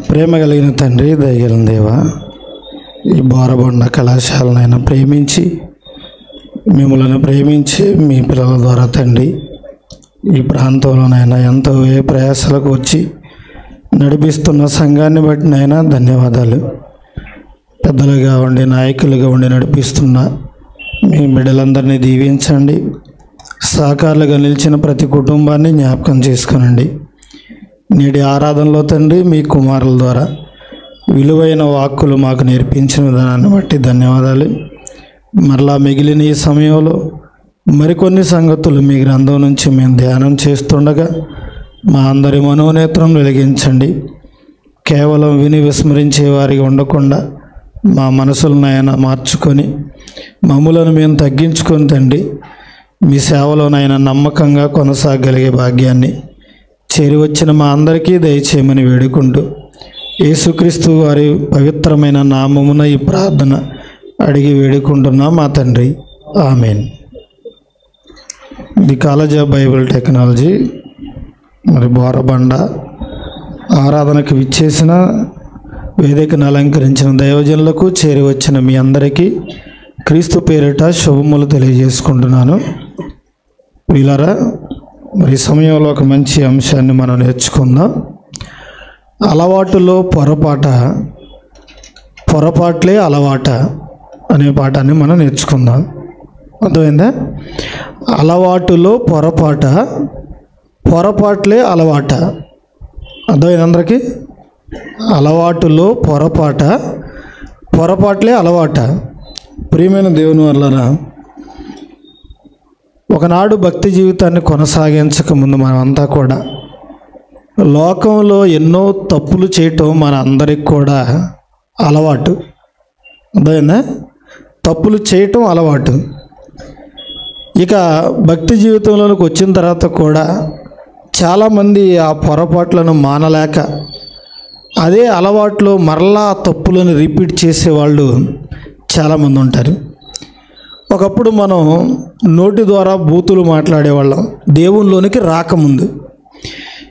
ప్రేమ కలిగిన తండ్రి, దయగలిగిన దేవా, ఈ బోరబండ కళాశాలనైనా ప్రేమించి మిమ్మల్ని ప్రేమించి మీ పిల్లల ద్వారా తండ్రి ఈ ప్రాంతంలోనైనా ఎంతో ప్రయాసాలకు వచ్చి నడిపిస్తున్న సంఘాన్ని బట్టి నైనా ధన్యవాదాలు. పెద్దలుగా ఉండి నాయకులుగా ఉండి నడిపిస్తున్న మీ బిడ్డలందరినీ దీవించండి. సహకారులుగా నిలిచిన ప్రతి కుటుంబాన్ని జ్ఞాపకం చేసుకునండి. నేటి ఆరాధనలో తండ్రి మీ కుమారుల ద్వారా విలువైన వాక్కులు మాకు నేర్పించిన విధానాన్ని బట్టి ధన్యవాదాలు. మరలా మిగిలిన ఈ సమయంలో మరికొన్ని సంగతులు మీ గ్రంథం నుంచి మేము ధ్యానం చేస్తుండగా మా అందరి మనోనేత్రం వెలిగించండి. కేవలం విని విస్మరించే వారిగా ఉండకుండా మా మనసులనైనా మార్చుకొని మమ్ములను మేము తగ్గించుకొని తండ్రి మీ సేవలోనైనా నమ్మకంగా కొనసాగలిగే భాగ్యాన్ని చేరి వచ్చిన మా అందరికీ దయచేయమని వేడుకుంటూ యేసుక్రీస్తు వారి పవిత్రమైన నామమున ఈ ప్రార్థన అడిగి వేడుకుంటున్నాం మా తండ్రి, amen. The college of Bible technology మరి బోరబండ ఆరాధనకు విచ్చేసిన వేదికను అలంకరించిన దైవజనులకు చేరి వచ్చిన మీ అందరికీ క్రీస్తు పేరిట శుభములు తెలియజేసుకుంటున్నాను. వీళ్ళారా, మరి సమయంలో ఒక మంచి అంశాన్ని మనం నేర్చుకుందాం. అలవాటులో పొరపాట్లే అలవాట అనే పాఠాన్ని మనం నేర్చుకుందాం. అర్థమైందా? అలవాటులో పొరపాట్లే అలవాట. అర్థమైంది అందరికీ? అలవాటులో పొరపాట్లే అలవాట. ప్రియమైన దేవుని వల్లరా, ఒకనాడు భక్తి జీవితాన్ని కొనసాగించక ముందు మనమంతా కూడా లోకంలో ఎన్నో తప్పులు చేయటం మన అందరికి కూడా అలవాటు. అదేనా? తప్పులు చేయటం అలవాటు. ఇక భక్తి జీవితంలోకి వచ్చిన తర్వాత కూడా చాలామంది ఆ పొరపాట్లను మానలేక అదే అలవాట్లో మరలా తప్పులను రిపీట్ చేసేవాళ్ళు చాలామంది ఉంటారు. ఒకప్పుడు మనం నోటి ద్వారా బూతులు మాట్లాడేవాళ్ళం దేవునిలోనికి రాకముందు.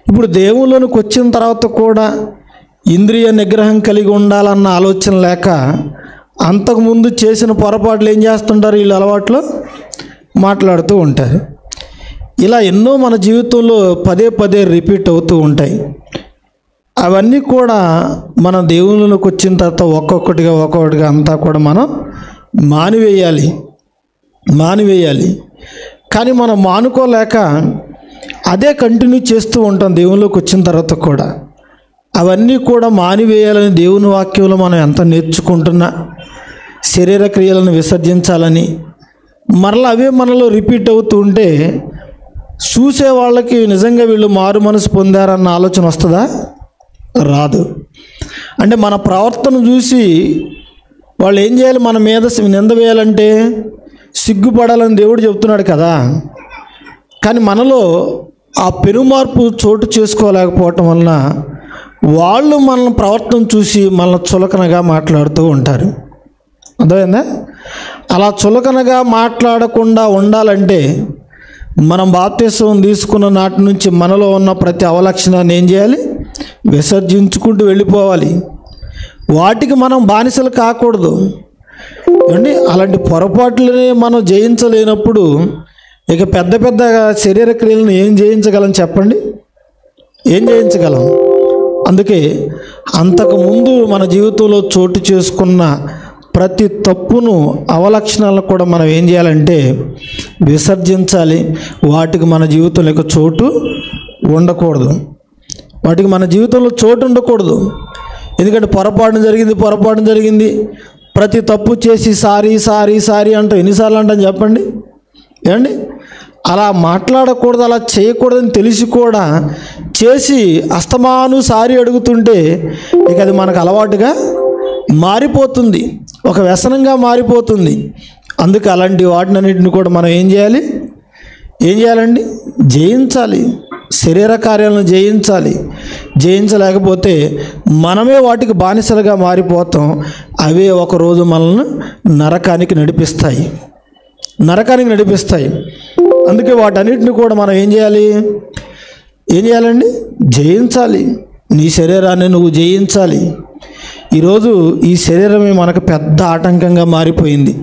ఇప్పుడు దేవునిలోనికి వచ్చిన తర్వాత కూడా ఇంద్రియ నిగ్రహం కలిగి ఉండాలన్న ఆలోచన లేక అంతకుముందు చేసిన పొరపాట్లు ఏం చేస్తుంటారు? వీళ్ళు అలవాట్లో మాట్లాడుతూ ఉంటారు. ఇలా ఎన్నో మన జీవితంలో పదే పదే రిపీట్ అవుతూ ఉంటాయి. అవన్నీ కూడా మన దేవునిలోకి వచ్చిన తర్వాత ఒక్కొక్కటిగా అంతా కూడా మనం మానివేయాలి. కానీ మనం మానుకోలేక అదే కంటిన్యూ చేస్తూ ఉంటాం దేవునిలోకి వచ్చిన తర్వాత కూడా. అవన్నీ కూడా మానివేయాలని దేవుని వాక్యంలో మనం ఎంత నేర్చుకుంటున్నా, శరీర క్రియలను విసర్జించాలని మరలా అవే మనలో రిపీట్ అవుతూ ఉంటే చూసే వాళ్ళకి నిజంగా వీళ్ళు మారు మనసు పొందారన్న ఆలోచన వస్తుందా? రాదు. అంటే మన ప్రవర్తన చూసి వాళ్ళు ఏం చేయాలి? మన మీద నింద వేయాలంటే సిగ్గుపడాలని దేవుడు చెప్తున్నాడు కదా. కానీ మనలో ఆ పెనుమార్పు చోటు చేసుకోలేకపోవటం వలన వాళ్ళు మన ప్రవర్తన చూసి మనల్ని చులకనగా మాట్లాడుతూ ఉంటారు. అర్థమైందా? అలా చులకనగా మాట్లాడకుండా ఉండాలంటే మనం బాప్తిసం తీసుకున్న నాటి నుంచి మనలో ఉన్న ప్రతి అవలక్షణాన్ని ఏం చేయాలి? విసర్జించుకుంటూ వెళ్ళిపోవాలి. వాటికి మనం బానిసలు కాకూడదు అండి. అలాంటి పొరపాట్లని మనం జయించలేనప్పుడు ఇక పెద్ద పెద్ద శరీర క్రియలను ఏం జయించగలం చెప్పండి? ఏం జయించగలం? అందుకే అంతకుముందు మన జీవితంలో చోటు చేసుకున్న ప్రతి తప్పును, అవలక్షణాలను కూడా మనం ఏం చేయాలంటే విసర్జించాలి. వాటికి మన జీవితంలో చోటు ఉండకూడదు. ఎందుకంటే పొరపాటు జరిగింది ప్రతి తప్పు చేసి సారీ అంటూ ఎన్నిసార్లు అంటాం చెప్పండి? ఏమండి? అలా మాట్లాడకూడదు, అలా చేయకూడదని తెలిసి కూడా చేసి అస్తమాను సారీ అడుగుతుంటే ఇక అది మనకు అలవాటుగా మారిపోతుంది, ఒక వ్యసనంగా మారిపోతుంది. అందుకే అలాంటి వాటినన్నింటిని కూడా మనం ఏం చేయాలండి? జయించాలి. శరీర కార్యాలను జయించలేకపోతే మనమే వాటికి బానిసలుగా మారిపోతాం. అవే ఒకరోజు మనల్ని నరకానికి నడిపిస్తాయి. అందుకే వాటన్నిటిని కూడా మనం ఏం చేయాలండి? జయించాలి. నీ శరీరాన్ని నువ్వు జయించాలి. ఈరోజు ఈ శరీరమే మనకు పెద్ద ఆటంకంగా మారిపోయింది.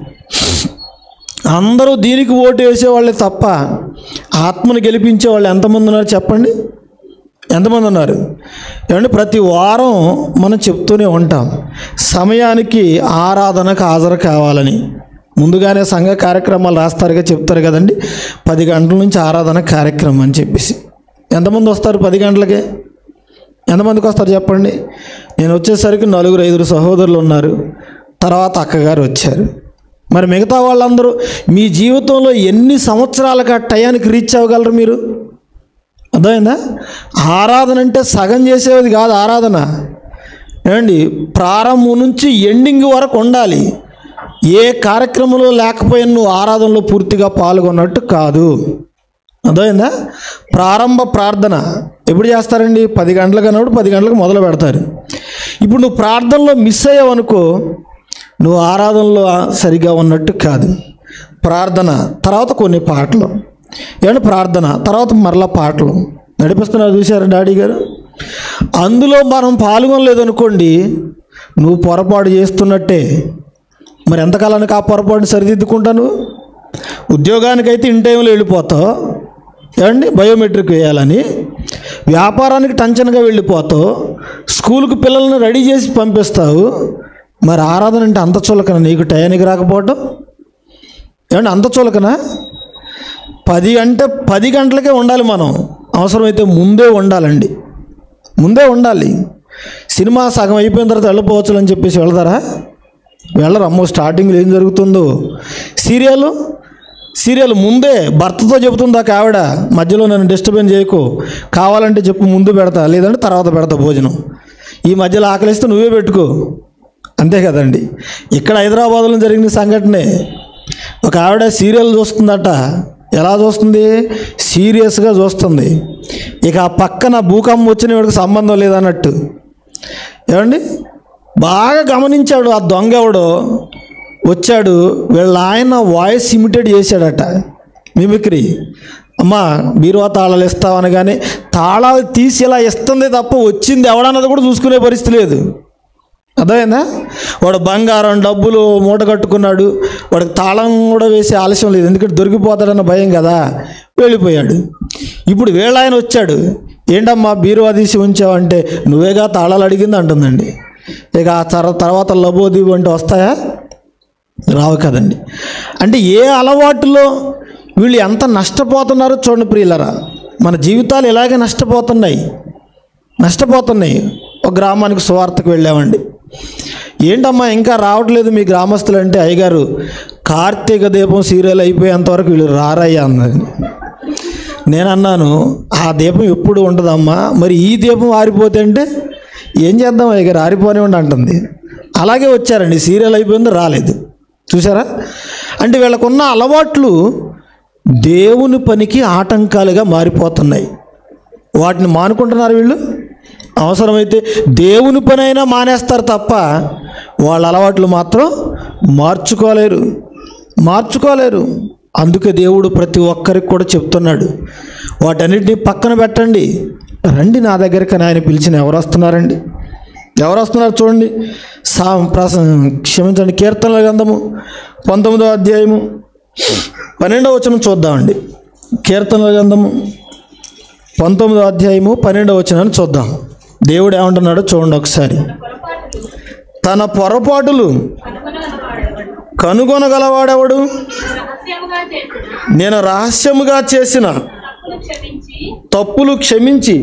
అందరూ దీనికి ఓటు వేసేవాళ్ళే తప్ప ఆత్మను గెలిపించే వాళ్ళు ఎంతమంది ఉన్నారు చెప్పండి? ఎంతమంది ఉన్నారు? ఏమంటే ప్రతి వారం మనం చెప్తూనే ఉంటాం, సమయానికి ఆరాధనకు హాజరు కావాలని. ముందుగానే సంఘ కార్యక్రమాలు రాస్తారుగా, చెప్తారు కదండి, 10 గంటల నుంచి ఆరాధన కార్యక్రమం అని చెప్పేసి. ఎంతమంది వస్తారు 10 గంటలకే? ఎంతమందికి వస్తారు చెప్పండి? నేను వచ్చేసరికి 4-5 సహోదరులు ఉన్నారు, తర్వాత అక్కగారు వచ్చారు. మరి మిగతా వాళ్ళందరూ మీ జీవితంలో ఎన్ని సంవత్సరాలకు ఆ టయానికి రీచ్ అవ్వగలరు మీరు? అర్థమైందా? ఆరాధన అంటే సగం చేసేది కాదు ఆరాధన. ఏమండి, ప్రారంభం నుంచి ఎండింగ్ వరకు ఉండాలి. ఏ కార్యక్రమంలో లేకపోయినా నువ్వు ఆరాధనలో పూర్తిగా పాల్గొన్నట్టు కాదు. అర్థమైందా? ప్రారంభ ప్రార్థన ఎప్పుడు చేస్తారండి? 10 గంటలకు అన్నప్పుడు 10 గంటలకు మొదలు పెడతారు. ఇప్పుడు నువ్వు ప్రార్థనలో మిస్ అయ్యావనుకో, నువ్వు ఆరాధనలో సరిగా ఉన్నట్టు కాదు. ప్రార్థన తర్వాత కొన్ని పాటలు, ఏమంటే ప్రార్థన తర్వాత మరలా పాటలు నడిపిస్తున్నారు, చూశారు డాడీ గారు? అందులో మనం పాల్గొనలేదనుకోండి, నువ్వు పొరపాటు చేస్తున్నట్టే. మరి ఎంతకాలానికి ఆ పొరపాటు సరిదిద్దుకుంటాను? ఉద్యోగానికైతే ఇన్ టైంలో వెళ్ళిపోతావు, ఏమండి బయోమెట్రిక్ వేయాలని. వ్యాపారానికి టెన్షన్గా వెళ్ళిపోతావు, స్కూల్కి పిల్లల్ని రెడీ చేసి పంపిస్తావు. మరి ఆరాధన అంటే అంత చులకన నీకు టయానికి రాకపోవటం? ఏమంటే అంత చులకనా? 10 అంటే 10 గంటలకే ఉండాలి. మనం అవసరమైతే ముందే ఉండాలండి, ముందే ఉండాలి. సినిమా సగం అయిపోయిన తర్వాత వెళ్ళిపోవచ్చు అని చెప్పేసి వెళ్తారా? వెళ్ళరు. అమ్మో, స్టార్టింగ్లో ఏం జరుగుతుందో. సీరియల్ ముందే భర్తతో చెబుతుంది ఆ ఆవిడ, మధ్యలో నన్ను డిస్టర్బెన్స్ చేయకు, కావాలంటే చెప్పు ముందు పెడతా, లేదంటే తర్వాత పెడతా భోజనం, ఈ మధ్యలో ఆకలిస్తే నువ్వే పెట్టుకో. అంతే కదండి. ఇక్కడ హైదరాబాద్లో జరిగిన సంఘటనే. ఒక ఆవిడ సీరియల్ చూస్తుందట. ఎలా చూస్తుంది? సీరియస్గా చూస్తుంది. ఇక ఆ పక్కన భూకంపం వచ్చిన వాడికి సంబంధం లేదన్నట్టు. ఏమండి, బాగా గమనించాడు ఆ దొంగ. ఎవడో వచ్చాడు, వీళ్ళ ఆయన వాయిస్ ఇమిటేట్ చేశాడట, మిమిక్రీ. అమ్మా బీరువా తాళాలు ఇస్తావు అనగానే తాళాలు తీసి ఇలా ఇస్తుంది తప్ప వచ్చింది ఎవడన్నది కూడా చూసుకునే పరిస్థితి లేదు. అర్థమైందా? వాడు బంగారం డబ్బులు మూట కట్టుకున్నాడు, వాడికి తాళం కూడా వేసే ఆలస్యం లేదు, ఎందుకంటే దొరికిపోతాడన్న భయం కదా, వెళ్ళిపోయాడు. ఇప్పుడు వీళ్ళ ఆయన వచ్చాడు, ఏంటమ్మా బీరువా తీసి ఉంచావంటే నువ్వేగా తాళాలు అడిగింది అంటుందండి. ఇక ఆ తర్వాత లబోదీబు అంటే వస్తాయా? రావు కదండి. అంటే ఏ అలవాటులో వీళ్ళు ఎంత నష్టపోతున్నారో చూడండి ప్రియులరా. మన జీవితాలు ఇలాగే నష్టపోతున్నాయి. ఒక గ్రామానికి సువార్తకు వెళ్ళామండి. ఏంటమ్మా ఇంకా రావట్లేదు మీ గ్రామస్తులు అంటే, అయ్యగారు కార్తీక దీపం సీరియల్ అయిపోయేంతవరకు వీళ్ళు రారయ్యా అన్నది. నేను అన్నాను, ఆ దీపం ఎప్పుడు ఉంటుందమ్మా, మరి ఈ దీపం ఆరిపోతే అంటే ఏం చేద్దాం అయ్యగారు, ఆరిపోనివ్వండి అంటుంది. అలాగే వచ్చారండి, సీరియల్ అయిపోయింది, రాలేదు. చూసారా? అంటే వీళ్ళకున్న అలవాట్లు దేవుని పనికి ఆటంకాలుగా మారిపోతున్నాయి. వాటిని మానుకుంటున్నారు వీళ్ళు. అవసరమైతే దేవుని పని అయినా మానేస్తారు తప్ప వాళ్ళ అలవాట్లు మాత్రం మార్చుకోలేరు. అందుకే దేవుడు ప్రతి ఒక్కరికి కూడా చెప్తున్నాడు, వాటన్నిటిని పక్కన పెట్టండి, రండి నా దగ్గరికి. ఆయన పిలిచిన ఎవరు వస్తున్నారు చూడండి. క్షమించండి, కీర్తనల గ్రంథము 19వ అధ్యాయము 12వ వచనం చూద్దామండి. కీర్తనల గ్రంథము 19వ అధ్యాయము 12వ వచనాన్ని చూద్దాం. దేవుడు ఏమంటున్నాడో చూడండి ఒకసారి. తన పొరపాటులు కనుగొనగలవాడెవడు? నేను రహస్యముగా చేసిన తప్పులు క్షమించి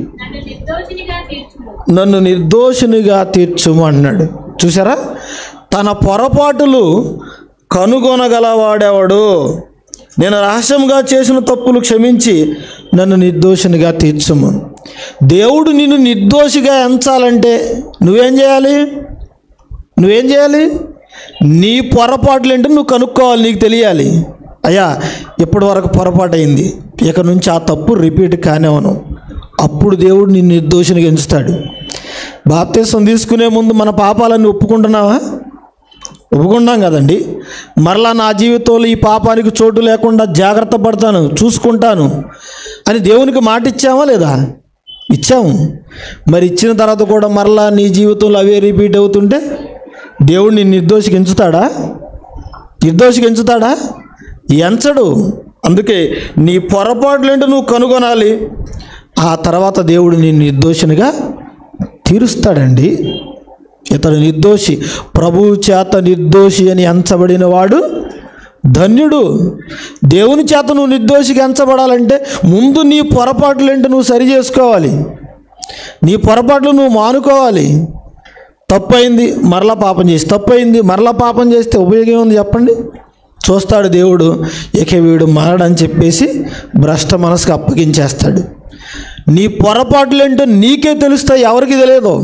నన్ను నిర్దోషినిగా తీర్చుము అన్నాడు. చూసారా? తన పొరపాటులు కనుగొనగలవాడెవడు? నేను రహస్యంగా చేసిన తప్పులు క్షమించి నన్ను నిర్దోషినిగా తీర్చుము. దేవుడు నిన్ను నిర్దోషిగా ఎంచాలంటే నువ్వేం చేయాలి? నీ పొరపాట్లు ఏంటో నువ్వు కనుక్కోవాలి, నీకు తెలియాలి. అయ్యా ఇప్పటి వరకు పొరపాటు అయింది, ఇక నుంచి ఆ తప్పు రిపీట్ కానివ్వను. అప్పుడు దేవుడు నిన్ను నిర్దోషినిగా ఎంచుతాడు. బాప్తిసం తీసుకునే ముందు మన పాపాలన్నీ ఒప్పుకుంటున్నావా? ఒప్పుకుంటాం కదండి. మరలా నా జీవితంలో ఈ పాపానికి చోటు లేకుండా జాగ్రత్త పడతాను, చూసుకుంటాను అని దేవునికి మాట ఇచ్చామా లేదా? ఇచ్చాము. మరి ఇచ్చిన తర్వాత కూడా మరలా నీ జీవితంలో అవే రిపీట్ అవుతుంటే దేవుడు నిన్ను నిర్దోషికి ఎంచుతాడా? నిర్దోషికి ఎంచుతాడా? ఎంచడు. అందుకే నీ పొరపాట్లేంటో నువ్వు కనుగొనాలి. ఆ తర్వాత దేవుడు నిన్ను నిర్దోషినిగా తీరుస్తాడండి. ఇతడు నిర్దోషి, ప్రభువు చేత నిర్దోషి అని ఎంచబడిన వాడు ధన్యుడు. దేవుని చేత నువ్వు నిర్దోషిగా ఎంచబడాలంటే ముందు నీ పొరపాట్లేంటో నువ్వు సరి చేసుకోవాలి. నీ పొరపాట్లు నువ్వు మానుకోవాలి. తప్పైంది మరలా పాపం చేసి, తప్పైంది మరలా పాపం చేస్తే ఉపయోగం ఉంది చెప్పండి? చూస్తాడు దేవుడు, ఇక వీడు మారడని చెప్పేసి భ్రష్ట మనసుకు అప్పగించేస్తాడు. నీ పొరపాట్లేంటో నీకే తెలుస్తాయి, ఎవరికి తెలియదు.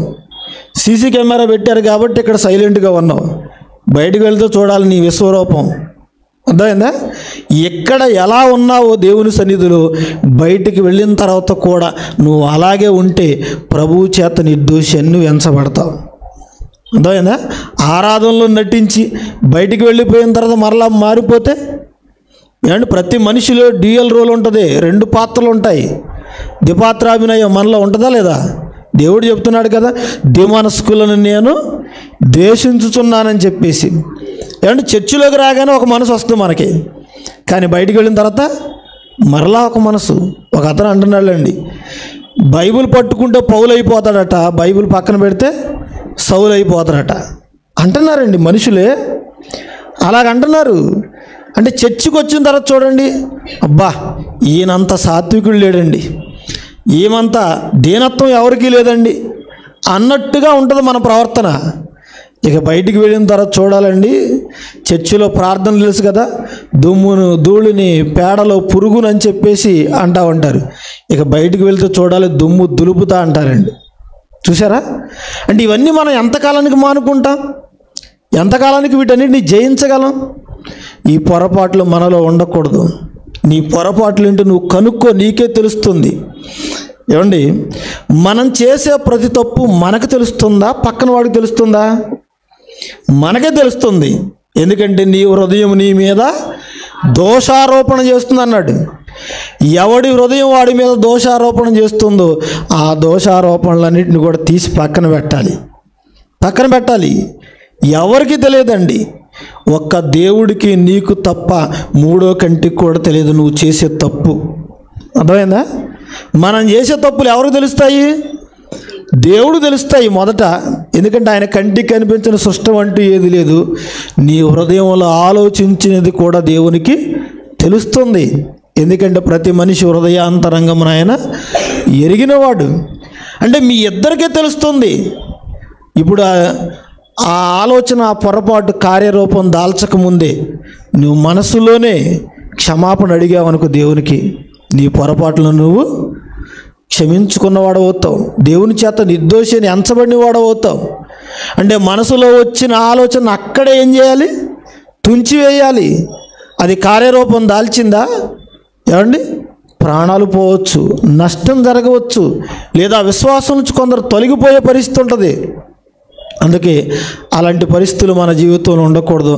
సీసీ కెమెరా పెట్టారు కాబట్టి ఇక్కడ సైలెంట్గా ఉన్నావు. బయటకు వెళ్తే చూడాలి నీ విశ్వరూపం. అర్థమైందా? ఎక్కడ ఎలా ఉన్నావో దేవుని సన్నిధిలో బయటికి వెళ్ళిన తర్వాత కూడా నువ్వు అలాగే ఉంటే ప్రభువు చేత నిర్దోషి అని నువ్వు ఎంచబడతావు. అర్థమైందా? ఆరాధనలో నటించి బయటికి వెళ్ళిపోయిన తర్వాత మరలా మారిపోతే ఏమంటే ప్రతి మనిషిలో డ్యూయల్ రోల్ ఉంటుంది, 2 పాత్రలు ఉంటాయి. ద్విపాత్రాభినయం మనలో ఉంటుందా లేదా? దేవుడు చెప్తున్నాడు కదా, ద్విమనస్కులను నేను ద్వేషించుచున్నానని చెప్పేసి. ఏమంటే చర్చిలోకి రాగానే ఒక మనసు వస్తుంది మనకి, కానీ బయటికి వెళ్ళిన తర్వాత మరలా ఒక మనసు. ఒక అతను అంటున్నాడండి, బైబిల్ పట్టుకుంటే పౌలు అయిపోతాడట, బైబిల్ పక్కన పెడితే సౌలు అయిపోతాడట అంటున్నారండి మనుషులే. అలాగంటున్నారు. అంటే చర్చికి వచ్చిన తర్వాత చూడండి, అబ్బా ఈయనంత సాత్వికుడు లేడండి, ఏమంతా దీనత్వం ఎవరికీ లేదండి అన్నట్టుగా ఉంటుంది మన ప్రవర్తన. ఇక బయటికి వెళ్ళిన తర్వాత చూడాలండి, చర్చిలో ప్రార్థనలు తెలుసు కదా, దుమ్మును ధూళిని పేడలో పురుగును అని చెప్పేసి అంటూ ఉంటారు. ఇక బయటికి వెళ్తే చూడాలి, దుమ్ము దులుపుతా అంటారండి. చూసారా? అంటే ఇవన్నీ మనం ఎంతకాలానికి మానుకుంటాం? ఎంతకాలానికి వీటన్నిటిని జయించగలం? ఈ పొరపాట్లు మనలో ఉండకూడదు. నీ పొరపాట్లు ఏంటో నువ్వు కనుక్కో, నీకే తెలుస్తుంది. ఏమండి, మనం చేసే ప్రతి తప్పు మనకు తెలుస్తుందా, పక్కన వాడికి తెలుస్తుందా? మనకే తెలుస్తుంది. ఎందుకంటే నీ హృదయం నీ మీద దోషారోపణ చేస్తుంది అన్నాడు. ఎవడి హృదయం వాడి మీద దోషారోపణ చేస్తుందో ఆ దోషారోపణలన్నింటిని కూడా తీసి పక్కన పెట్టాలి. ఎవరికి తెలియదండి, ఒక్క దేవుడికి నీకు తప్ప మూడో కంటికి కూడా తెలియదు నువ్వు చేసే తప్పు. అర్థమైందా? మనం చేసే తప్పులు ఎవరికి తెలుస్తాయి? దేవుడు తెలుస్తాయి మొదట. ఎందుకంటే ఆయన కంటికి కనిపించిన సృష్టం అంటూ ఏది లేదు. నీ హృదయంలో ఆలోచించినది కూడా దేవునికి తెలుస్తుంది. ఎందుకంటే ప్రతి మనిషి హృదయాంతరంగమున ఆయన ఎరిగినవాడు. అంటే మీ ఇద్దరికే తెలుస్తుంది. ఇప్పుడు ఆ ఆలోచన, ఆ పొరపాటు కార్యరూపం దాల్చకముందే నువ్వు మనసులోనే క్షమాపణ అడిగావనుకో దేవునికి, నీ పొరపాట్లను నువ్వు క్షమించుకున్నవాడవుతావు. దేవుని చేత నిర్దోషి అని ఎంచబడినవాడవుతావు. అంటే మనసులో వచ్చిన ఆలోచన అక్కడే ఏం చేయాలి? తుంచివేయాలి. అది కార్యరూపం దాల్చిందా, ఏమండి, ప్రాణాలు పోవచ్చు, నష్టం జరగవచ్చు, లేదా విశ్వాసం నుంచి కొందరు తొలగిపోయే పరిస్థితి ఉంటుంది. అందుకే అలాంటి పరిస్థితులు మన జీవితంలో ఉండకూడదు.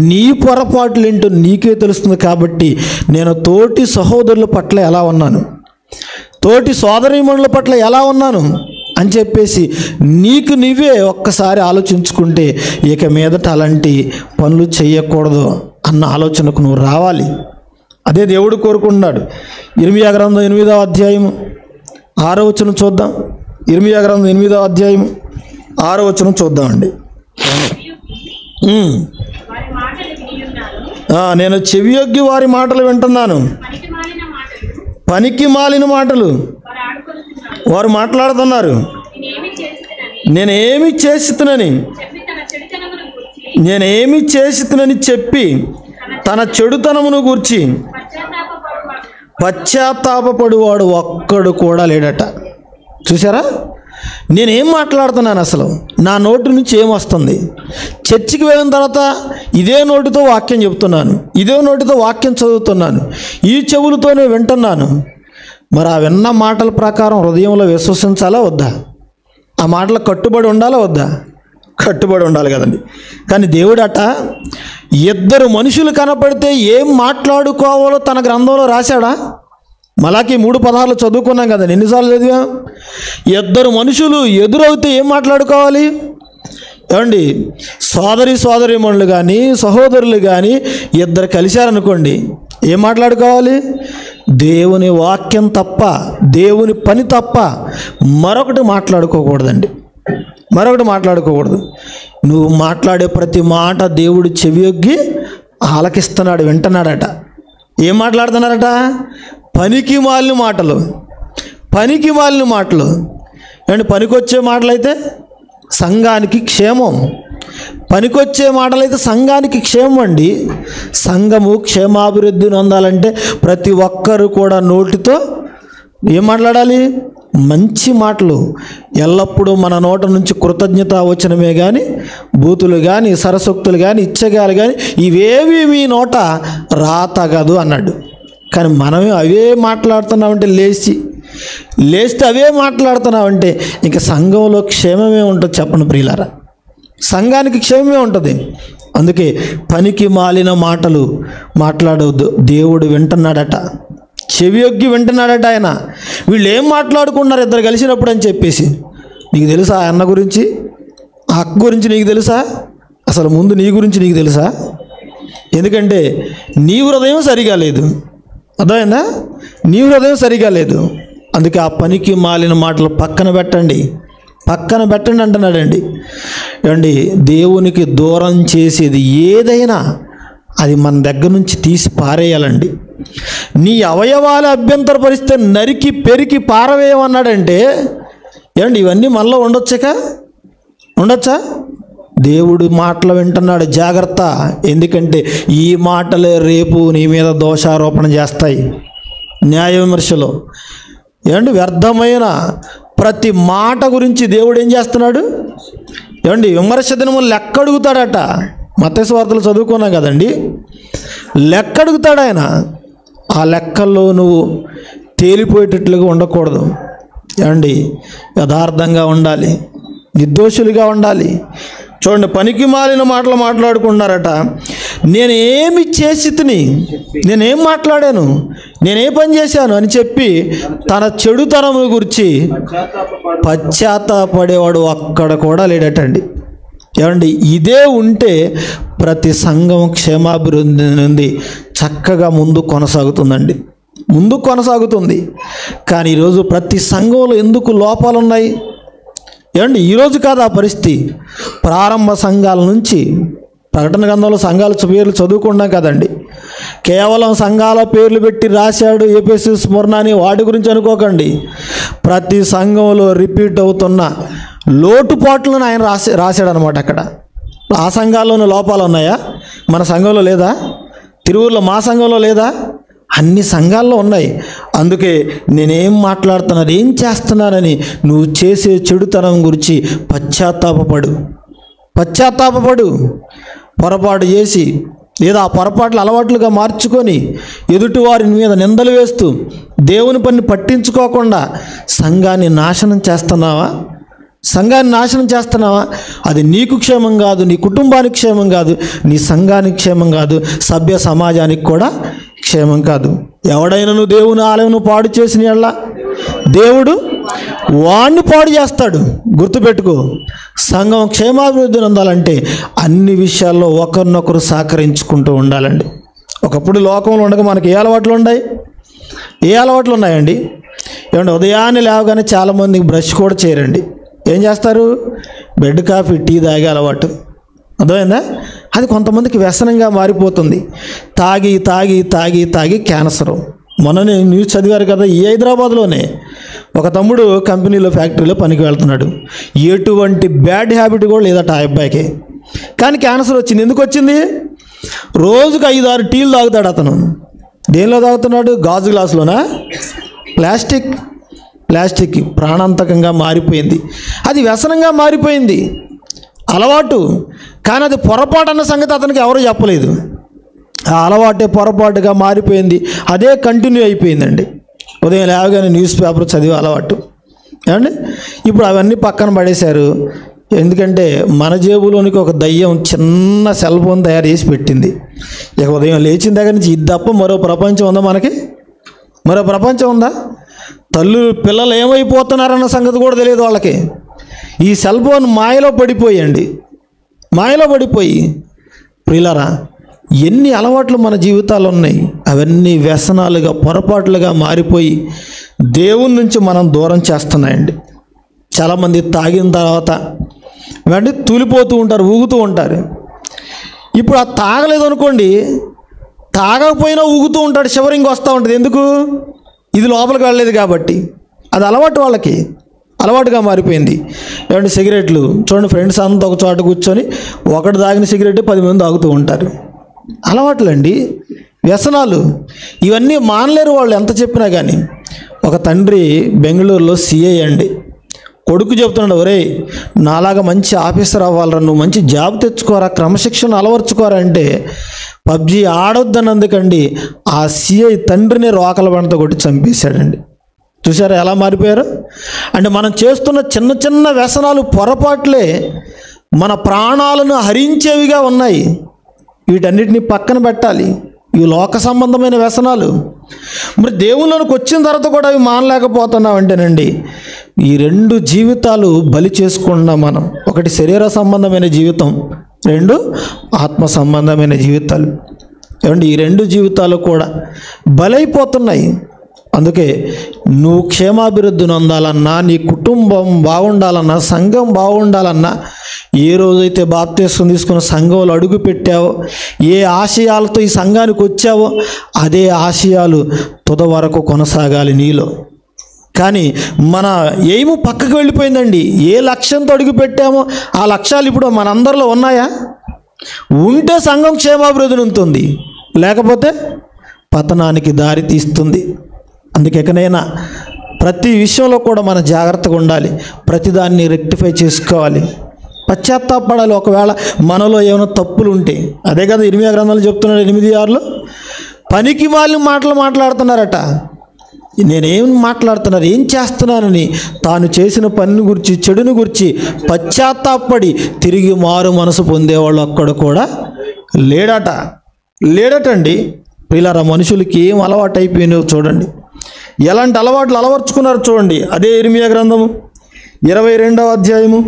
నీ పొరపాట్లు ఏంటో నీకే తెలుస్తుంది. కాబట్టి నేను తోటి సహోదరుల పట్ల ఎలా ఉన్నాను, తోటి సోదరీమణుల పట్ల ఎలా ఉన్నాను అని చెప్పేసి నీకు నువ్వే ఒక్కసారి ఆలోచించుకుంటే ఇక మీదట అలాంటి పనులు చేయకూడదు అన్న ఆలోచనకు నువ్వు రావాలి. అదే దేవుడు కోరుకుంటున్నాడు. ఇర్మియా గ్రంథం 8వ అధ్యాయము 6వ వచనం చూద్దాం. ఇర్మియా గ్రంథం 8వ అధ్యాయము 6వ వచనం చూద్దామండి. నేను చెవియొగ్గి వారి మాటలు వింటున్నాను, పనికి మాలిన మాటలు వారు మాట్లాడుతున్నారు. నేనేమి చేసినని చెప్పి తన చెడుతనమును గూర్చి పశ్చాత్తాపపడువాడు ఒక్కడు కూడా లేడట. చూసారా? నేనేం మాట్లాడుతున్నాను, అసలు నా నోటి నుంచి ఏమొస్తుంది? చర్చికి వెళ్ళిన తర్వాత ఇదే నోటితో వాక్యం చెప్తున్నాను, ఇదే నోటితో వాక్యం చదువుతున్నాను, ఈ చెవులతోనే వింటున్నాను. మరి ఆ విన్న మాటల ప్రకారం హృదయంలో విశ్వసించాలా వద్దా? ఆ మాటలకు కట్టుబడి ఉండాలా వద్దా? కట్టుబడి ఉండాలి కదండి. కానీ దేవుడట ఇద్దరు మనుషులు కనపడితే ఏం మాట్లాడుకోవాలో తన గ్రంథంలో రాశాడా? మలాకి 3:16 చదువుకున్నాం కదండి, ఎన్నిసార్లు చదివాం? ఇద్దరు మనుషులు ఎదురవుతే ఏం మాట్లాడుకోవాలి? ఏమండి, సోదరీమణులు కానీ సహోదరులు కానీ ఇద్దరు కలిశారనుకోండి, ఏం మాట్లాడుకోవాలి? దేవుని వాక్యం తప్ప, దేవుని పని తప్ప మరొకటి మాట్లాడుకోకూడదండి. మరొకటి మాట్లాడుకోకూడదు. నువ్వు మాట్లాడే ప్రతి మాట దేవుడు చెవియొగ్గి ఆలకిస్తున్నాడు, వింటున్నాడట. ఏం మాట్లాడుతున్నారట? పనికి మాలిన మాటలు, పనికి మాలిన మాటలు. ఏమంటే పనికొచ్చే మాటలైతే సంఘానికి క్షేమం, పనికొచ్చే మాటలైతే సంఘానికి క్షేమం అండి. సంఘము క్షేమాభివృద్ధి పొందాలంటే ప్రతి ఒక్కరు కూడా నోటితో ఏం మాట్లాడాలి? మంచి మాటలు. ఎల్లప్పుడూ మన నోట నుంచి కృతజ్ఞతా వచనమే కానీ, బూతులు కానీ, సరసొక్తులు కానీ, ఇచ్చగాలు కానీ ఇవేవి మీ నోట రాతగదు అన్నాడు. కానీ మనమే అవే మాట్లాడుతున్నామంటే, లేస్తే అవే మాట్లాడుతున్నామంటే ఇంకా సంఘంలో క్షేమమే ఉంటుంది చెప్పండి ప్రియులారా? సంఘానికి క్షేమమే ఉంటుంది. అందుకే పనికి మాలిన మాటలు మాట్లాడవద్దు. దేవుడు వింటున్నాడట, చెవియొగ్గి వింటున్నాడట ఆయన. వీళ్ళు ఏం మాట్లాడుకున్నారు ఇద్దరు కలిసినప్పుడు అని చెప్పేసి. నీకు తెలుసా ఆ అన్న గురించి, ఆ అక్క గురించి నీకు తెలుసా? అసలు ముందు నీ గురించి నీకు తెలుసా? ఎందుకంటే నీ హృదయం సరిగా లేదు, అర్థమైందా? నీ హృదయం సరిగా లేదు. అందుకే ఆ పనికి మాలిన మాటలు పక్కన పెట్టండి అంటున్నాడండి. ఏమండి, దేవునికి దూరం చేసేది ఏదైనా అది మన దగ్గర నుంచి తీసి పారేయాలండి. నీ అవయవాలు అభ్యంతరపరిస్తే నరికి పెరికి పారవేయమన్నాడంటే, ఏమండి ఇవన్నీ మనలో ఉండొచ్చా? దేవుడు మాటలు వింటున్నాడు, జాగ్రత్త. ఎందుకంటే ఈ మాటలే రేపు నీ మీద దోషారోపణ చేస్తాయి న్యాయ విమర్శలో. ఏమండి, వ్యర్థమైన ప్రతి మాట గురించి దేవుడు ఏం చేస్తున్నాడు? ఏమండి, విమర్శ దినము లెక్క అడుగుతాడట. మత్తయి సువార్తలు చదువుకున్నాం కదండి, లెక్క అడుగుతాడు ఆయన. ఆ లెక్కల్లో నువ్వు తేలిపోయేటట్లుగా ఉండకూడదు. ఏమండి, యథార్థంగా ఉండాలి, నిర్దోషులుగా ఉండాలి. చూడండి, పనికి మాలిన మాటలు మాట్లాడుకుంటున్నారట. నేనేమి చేసి తిని, నేనేం మాట్లాడాను, నేనే పని చేశాను అని చెప్పి తన చెడుతనము గురించి పశ్చాత్తాపడేవాడు అక్కడ కూడా లేడటండి. ఏమండి, ఇదే ఉంటే ప్రతి సంఘం క్షేమాభివృద్ధి నుండి చక్కగా ముందు కొనసాగుతుంది. కానీ ఈరోజు ప్రతి సంఘంలో ఎందుకు లోపాలు ఉన్నాయి? ఏమండి, ఈరోజు కాదు ఆ పరిస్థితి. ప్రారంభ సంఘాల నుంచి, ప్రకటన గ్రంథంలో సంఘాల పేర్లు చదువుకున్నాం కదండి. కేవలం సంఘాల పేర్లు పెట్టి రాశాడు ఎఫెసు, స్మరణ అని వాటి గురించి అనుకోకండి. ప్రతి సంఘంలో రిపీట్ అవుతున్న లోటుపాట్లను ఆయన రాశాడనమాట. అక్కడ ఆ సంఘాల్లోనూ లోపాలు ఉన్నాయా? మన సంఘంలో లేదా? తిరువురులో మా సంఘంలో లేదా? అన్ని సంఘాల్లో ఉన్నాయి. అందుకే నేనేం మాట్లాడుతున్నాను, ఏం చేస్తున్నానని నువ్వు చేసే చెడుతనం గురించి పశ్చాత్తాపపడు. పొరపాటు చేసి లేదా ఆ పొరపాట్లు అలవాట్లుగా మార్చుకొని ఎదుటివారి మీద నిందలు వేస్తూ దేవుని పని పట్టించుకోకుండా సంఘాన్ని నాశనం చేస్తున్నావా? అది నీకు క్షేమం కాదు, నీ కుటుంబానికి క్షేమం కాదు, నీ సంఘానికి క్షేమం కాదు, సభ్య సమాజానికి కూడా క్షేమం కాదు. ఎవడైనా నువ్వు దేవుని ఆలయం పాడు చేసిన యెడల దేవుడు వాణ్ణి పాడు చేస్తాడు. గుర్తుపెట్టుకో, సంఘం క్షేమాభివృద్ధి పొందాలంటే అన్ని విషయాల్లో ఒకరినొకరు సహకరించుకుంటూ ఉండాలండి. ఒకప్పుడు లోకంలో ఉండగా మనకి ఏ అలవాట్లు ఉన్నాయండి? ఏమంటే ఉదయాన్నే లేవగానే చాలామంది బ్రష్ కూడా చేయరండి. ఏం చేస్తారు? బెడ్ కాఫీ, టీ తాగే అలవాటు. అర్థమైందా? అది కొంతమందికి వ్యసనంగా మారిపోతుంది. తాగి క్యాన్సరు. మొన్ననే న్యూస్ చదివారు కదా, ఈ హైదరాబాద్లోనే ఒక తమ్ముడు కంపెనీలో, ఫ్యాక్టరీలో పనికి వెళ్తున్నాడు. ఎటువంటి బ్యాడ్ హ్యాబిట్ కూడా లేదట ఆ అబ్బాయికి, కానీ క్యాన్సర్ వచ్చింది. ఎందుకు వచ్చింది? రోజుకు 5-6 టీలు తాగుతాడు అతను. దేనిలో తాగుతున్నాడు? గాజు గ్లాసులోనా? ప్లాస్టిక్ ప్రాణాంతకంగా మారిపోయింది. అది వ్యసనంగా మారిపోయింది, అలవాటు. కానీ అది పొరపాటు అన్న సంగతి అతనికి ఎవరు చెప్పలేదు. ఆ అలవాటే పొరపాటుగా మారిపోయింది, అదే కంటిన్యూ అయిపోయిందండి. ఉదయం లేవగానే న్యూస్ పేపర్ చదివే అలవాటు. ఏమండి, ఇప్పుడు అవన్నీ పక్కన పడేశారు. ఎందుకంటే మన జేబులోనికి ఒక దయ్యం చిన్న సెల్ ఫోన్ తయారు చేసి పెట్టింది. ఇక ఉదయం లేచిన దగ్గర నుంచి ఇది తప్ప మరో ప్రపంచం ఉందా మనకి? మరో ప్రపంచం ఉందా? పిల్లలు ఏమైపోతున్నారన్న సంగతి కూడా తెలియదు వాళ్ళకి. ఈ సెల్ ఫోన్ మాయలో పడిపోయి ప్రియులారా, ఎన్ని అలవాట్లు మన జీవితాలు ఉన్నాయి. అవన్నీ వ్యసనాలుగా, పొరపాట్లుగా మారిపోయి దేవుని నుంచి మనం దూరం చేస్తున్నాయండి. చాలామంది తాగిన తర్వాత వెంటనే తూలిపోతూ ఉంటారు, ఊగుతూ ఉంటారు. ఇప్పుడు ఆ తాగలేదు అనుకోండి, తాగకపోయినా ఊగుతూ ఉంటాడు, షివరింగ్ వస్తూ ఉంటుంది. ఎందుకు? ఇది లోపలికి వెళ్ళలేదు కాబట్టి. అది అలవాటు, వాళ్ళకి అలవాటుగా మారిపోయింది. ఏమంటే సిగరెట్లు చూడండి, ఫ్రెండ్స్ అంతా ఒక చోట కూర్చొని ఒకటి తాగిన సిగరెట్ 10 మంది తాగుతూ ఉంటారు. అలవాట్లండి, వ్యసనాలు. ఇవన్నీ మానలేరు వాళ్ళు ఎంత చెప్పినా కానీ. ఒక తండ్రి బెంగళూరులో సిఐ అండి. కొడుకు చెప్తున్నాడు, ఒరే నాలాగా మంచి ఆఫీసర్ అవ్వాలరా, నువ్వు మంచి జాబ్ తెచ్చుకోరా, క్రమశిక్షణ అలవర్చుకోరా అంటే పబ్జీ ఆడొద్దన్నందుకండి ఆ సిఐ తండ్రిని రోకల బండతో కొట్టి చంపేశాడండి. చూసారా ఎలా మారిపోయారు? అంటే మనం చేస్తున్న చిన్న చిన్న వ్యసనాలు, పొరపాట్లే మన ప్రాణాలను హరించేవిగా ఉన్నాయి. వీటన్నిటిని పక్కన పెట్టాలి. ఇవి లోక సంబంధమైన వ్యసనాలు. మరి దేవుళ్ళకి వచ్చిన తర్వాత కూడా అవి మానలేకపోతున్నామంటేనండి, ఈ 2 జీవితాలు బలి చేసుకుంటున్నాం మనం. ఒకటి శరీర సంబంధమైన జీవితం, 2 ఆత్మ సంబంధమైన జీవితాలు. ఏమండి, ఈ 2 జీవితాలు కూడా బలైపోతున్నాయి. అందుకే నువ్వు క్షేమాభివృద్ధి నొందాలన్నా, నీ కుటుంబం బాగుండాలన్నా, సంఘం బాగుండాలన్నా, ఏ రోజైతే బాప్తిస్మం తీసుకున్న సంఘంలో అడుగు పెట్టావో, ఏ ఆశయాలతో ఈ సంఘానికి వచ్చావో అదే ఆశయాలు తుద వరకు కొనసాగాలి నీలో. కానీ మన ఎయిము పక్కకు వెళ్ళిపోయిందండి. ఏ లక్ష్యంతో అడుగు పెట్టామో ఆ లక్ష్యాలు ఇప్పుడు మనందరిలో ఉన్నాయా? ఉంటే సంఘం క్షేమాభివృద్ధి ఉంటుంది, లేకపోతే పతనానికి దారి తీస్తుంది. అందుకెక్కనైనా ప్రతి విషయంలో కూడా మనం జాగ్రత్తగా ఉండాలి. ప్రతిదాన్ని రెక్టిఫై చేసుకోవాలి, పశ్చాత్తాపడాలి. ఒకవేళ మనలో ఏమైనా తప్పులు ఉంటే, అదే కదా ఇర్మియా గ్రంథాలు చెప్తున్నాడు 8:6లో, పనికి మాలిన మాటలు మాట్లాడుతున్నారట. నేనేం మాట్లాడుతున్నారు, ఏం చేస్తున్నానని తాను చేసిన పనిని గురించి, చెడుని గురించి పశ్చాత్తాపడి తిరిగి మారు మనసు పొందేవాళ్ళు ఒక్కడు కూడా లేడటండి. ప్రియులారా, మనుషులకి ఏం అలవాటు అయిపోయినాయో చూడండి, ఎలాంటి అలవాట్లు అలవర్చుకున్నారు చూడండి. అదే ఇర్మియా గ్రంథము 22వ అధ్యాయము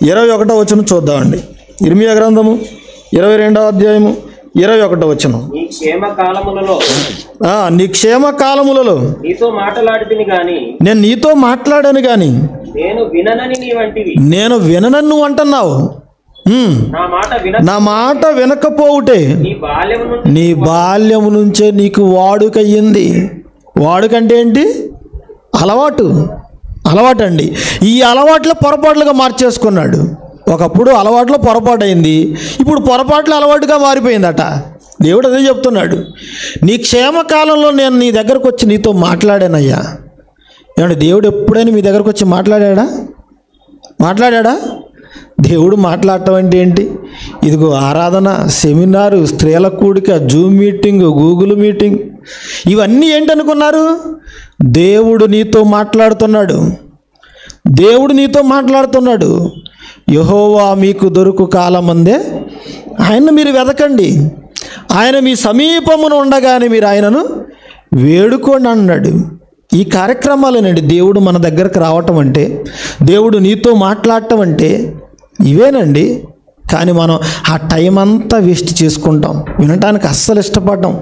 21వ వచనం చూద్దామండి. ఇర్మియా గ్రంథము 22వ అధ్యాయము 21వ వచనం. నీ క్షేమ కాలములలో నేను నీతో మాట్లాడాను గాని నేను విననని నువ్వు అంటున్నావు. నా మాట వినకపోవుటే నీ బాల్యము నుంచే నీకు వాడుకయ్యింది. వాడుకంటే ఏంటి? అలవాటు అండి. ఈ అలవాట్ల పొరపాట్లుగా మార్చేసుకున్నాడు. ఒకప్పుడు అలవాట్లో పొరపాటు అయింది, ఇప్పుడు పొరపాట్లు అలవాటుగా మారిపోయిందట. దేవుడు అదే చెప్తున్నాడు, నీ క్షేమకాలంలో నేను నీ దగ్గరకు వచ్చి నీతో మాట్లాడానయ్యా. ఏమంటే దేవుడు ఎప్పుడైనా మీ దగ్గరకు వచ్చి మాట్లాడాడా? దేవుడు మాట్లాడటం అంటే ఏంటి? ఇదిగో ఆరాధన, సెమినారు, స్త్రీల కూడిక, జూమ్ మీటింగ్, గూగుల్ మీటింగ్, ఇవన్నీ ఏంటనుకున్నారు? దేవుడు నీతో మాట్లాడుతున్నాడు. యెహోవా మీకు దొరుకు కాలమందే ఆయన్ను మీరు వెతకండి, ఆయన మీ సమీపమున ఉండగానే మీరు ఆయనను వేడుకోండి అన్నాడు. ఈ కార్యక్రమాలేనండి దేవుడు మన దగ్గరకు రావటం అంటే, దేవుడు నీతో మాట్లాడటం అంటే ఇవేనండి. కానీ మనం ఆ టైం అంతా వేస్ట్ చేసుకుంటాం, వినటానికి అస్సలు ఇష్టపడ్డాం.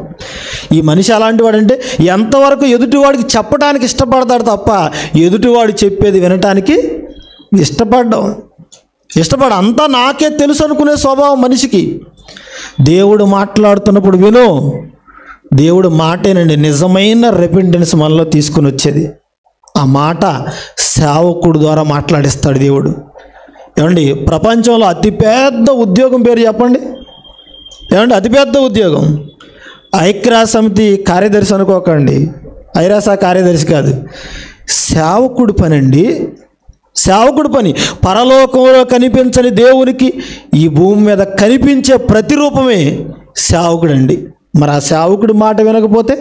ఈ మనిషి అలాంటి వాడంటే ఎంతవరకు ఎదుటివాడికి చెప్పడానికి ఇష్టపడతాడు తప్ప ఎదుటివాడు చెప్పేది వినటానికి ఇష్టపడ అంతా నాకే తెలుసు అనుకునే స్వభావం మనిషికి. దేవుడు మాట్లాడుతున్నప్పుడు విను. దేవుడు మాటేనండి నిజమైన రెపెంటెన్స్ మనలో తీసుకుని వచ్చేది. ఆ మాట సేవకుడు ద్వారా మాట్లాడిస్తాడు దేవుడు. ఏమండి, ప్రపంచంలో అతిపెద్ద ఉద్యోగం పేరు చెప్పండి. ఏమండి, అతిపెద్ద ఉద్యోగం ఐక్యరాజ్య సమితి కార్యదర్శి అనుకోకండి, ఐరాస కార్యదర్శి కాదు, సేవకుడు పని అండి. సేవకుడు పని. పరలోకంలో కనిపించని దేవునికి ఈ భూమి మీద కనిపించే ప్రతిరూపమే సేవకుడు అండి. మరి ఆ సేవకుడు మాట వినకపోతే,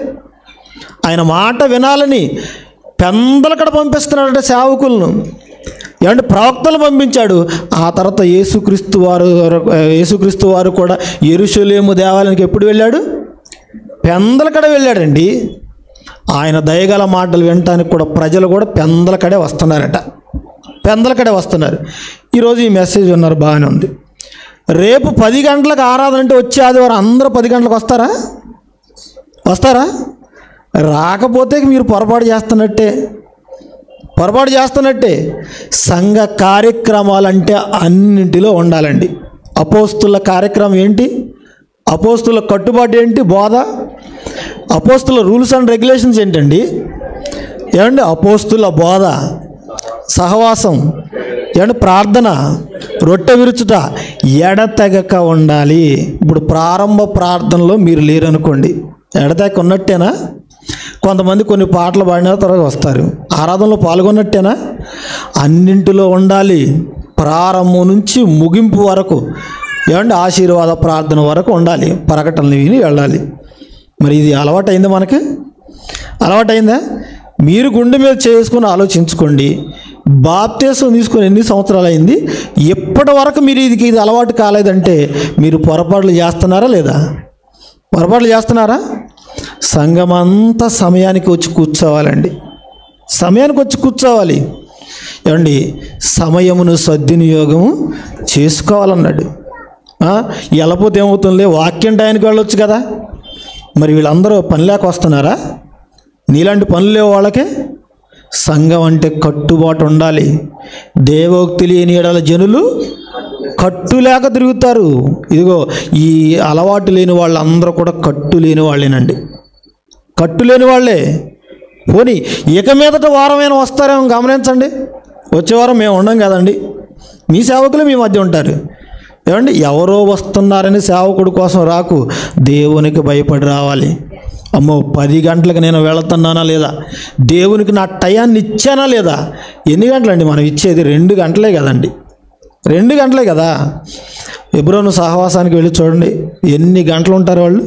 ఆయన మాట వినాలని పెందలకడ పంపిస్తున్నాడంటే సేవకులను. ఏమంటే ప్రవక్తలు పంపించాడు. ఆ తర్వాత యేసుక్రీస్తు వారు కూడా యెరూషలేము దేవాలయానికి ఎప్పుడు వెళ్ళాడు? పెందలకడ వెళ్ళాడండి. ఆయన దయగల మాటలు వినటానికి కూడా ప్రజలు కూడా పెందలకడే వస్తున్నారట, పెందలకడే వస్తున్నారు. ఈరోజు ఈ మెసేజ్ ఉన్నారు, బాగానే ఉంది. రేపు 10 గంటలకు ఆరాధన అంటే వచ్చే ఆదివారం అందరూ 10 గంటలకు వస్తారా? రాకపోతే మీరు పొరపాటు చేస్తున్నట్టే. సంఘ కార్యక్రమాలంటే అన్నింటిలో ఉండాలండి. అపోస్తుల కార్యక్రమం ఏంటి? అపోస్తుల కట్టుబాటు ఏంటి? బోధ. అపోస్తుల రూల్స్ అండ్ రెగ్యులేషన్స్ ఏంటండి? ఏమండి? అపోస్తుల బోధ, సహవాసం, ఏమంటే ప్రార్థన, రొట్టె విరుచుట ఎడతెగక ఉండాలి. ఇప్పుడు ప్రారంభ ప్రార్థనలో మీరు లేరనుకోండి, ఎడతెగక ఉన్నట్టేనా? కొంతమంది కొన్ని పాటలు పాడిన తర్వాత వస్తారు, ఆరాధనలో పాల్గొన్నట్టేనా? అన్నింటిలో ఉండాలి. ప్రారంభం నుంచి ముగింపు వరకు, ఏమంటే ఆశీర్వాద ప్రార్థన వరకు ఉండాలి. ప్రకటనలు విని వెళ్ళాలి. మరి ఇది అలవాటైందా? మనకి అలవాటైందా? మీరు గుండె మీద చేసుకుని ఆలోచించుకోండి. బాప్తీసం తీసుకొని ఎన్ని సంవత్సరాలు అయింది? ఎప్పటి వరకు మీరు ఇది అలవాటు కాలేదంటే మీరు పొరపాట్లు చేస్తున్నారా లేదా? పొరపాట్లు చేస్తున్నారా? సంఘమంతా సమయానికి వచ్చి కూర్చోవాలండి, సమయానికి వచ్చి కూర్చోవాలి. ఏమండి? సమయమును సద్వినియోగము చేసుకోవాలన్నాడు. వెళ్ళపోతే ఏమవుతుందిలే, వాక్యం టైంకి వెళ్ళొచ్చు కదా. మరి వీళ్ళందరూ పని లేక వస్తున్నారా? నీలాంటి పనులు లేవు వాళ్ళకే. సంఘం అంటే కట్టుబాటు ఉండాలి. దేవోక్తి లేని ఎడల జనులు కట్టులేక తిరుగుతారు. ఇదిగో ఈ అలవాటు లేని వాళ్ళందరూ కూడా కట్టు లేని వాళ్ళేనండి, కట్టు లేని వాళ్ళే. పోనీ ఇక మీదట వారమైనా వస్తారేమో గమనించండి. వచ్చే వారం మేము ఉండం కదండి, మీ సేవకులు మీ మధ్య ఉంటారు. ఏమండి? ఎవరో వస్తున్నారని సేవకుడి కోసం రాకు, దేవునికి భయపడి రావాలి. అమ్మో 10 గంటలకు నేను వెళుతున్నానా లేదా? దేవునికి నా టయాన్ని ఇచ్చానా లేదా? ఎన్ని గంటలండి మనం ఇచ్చేది? 2 గంటలే కదండి, 2 గంటలే కదా. ఎబ్రోను సహవాసానికి వెళ్ళి చూడండి, ఎన్ని గంటలు ఉంటారు వాళ్ళు,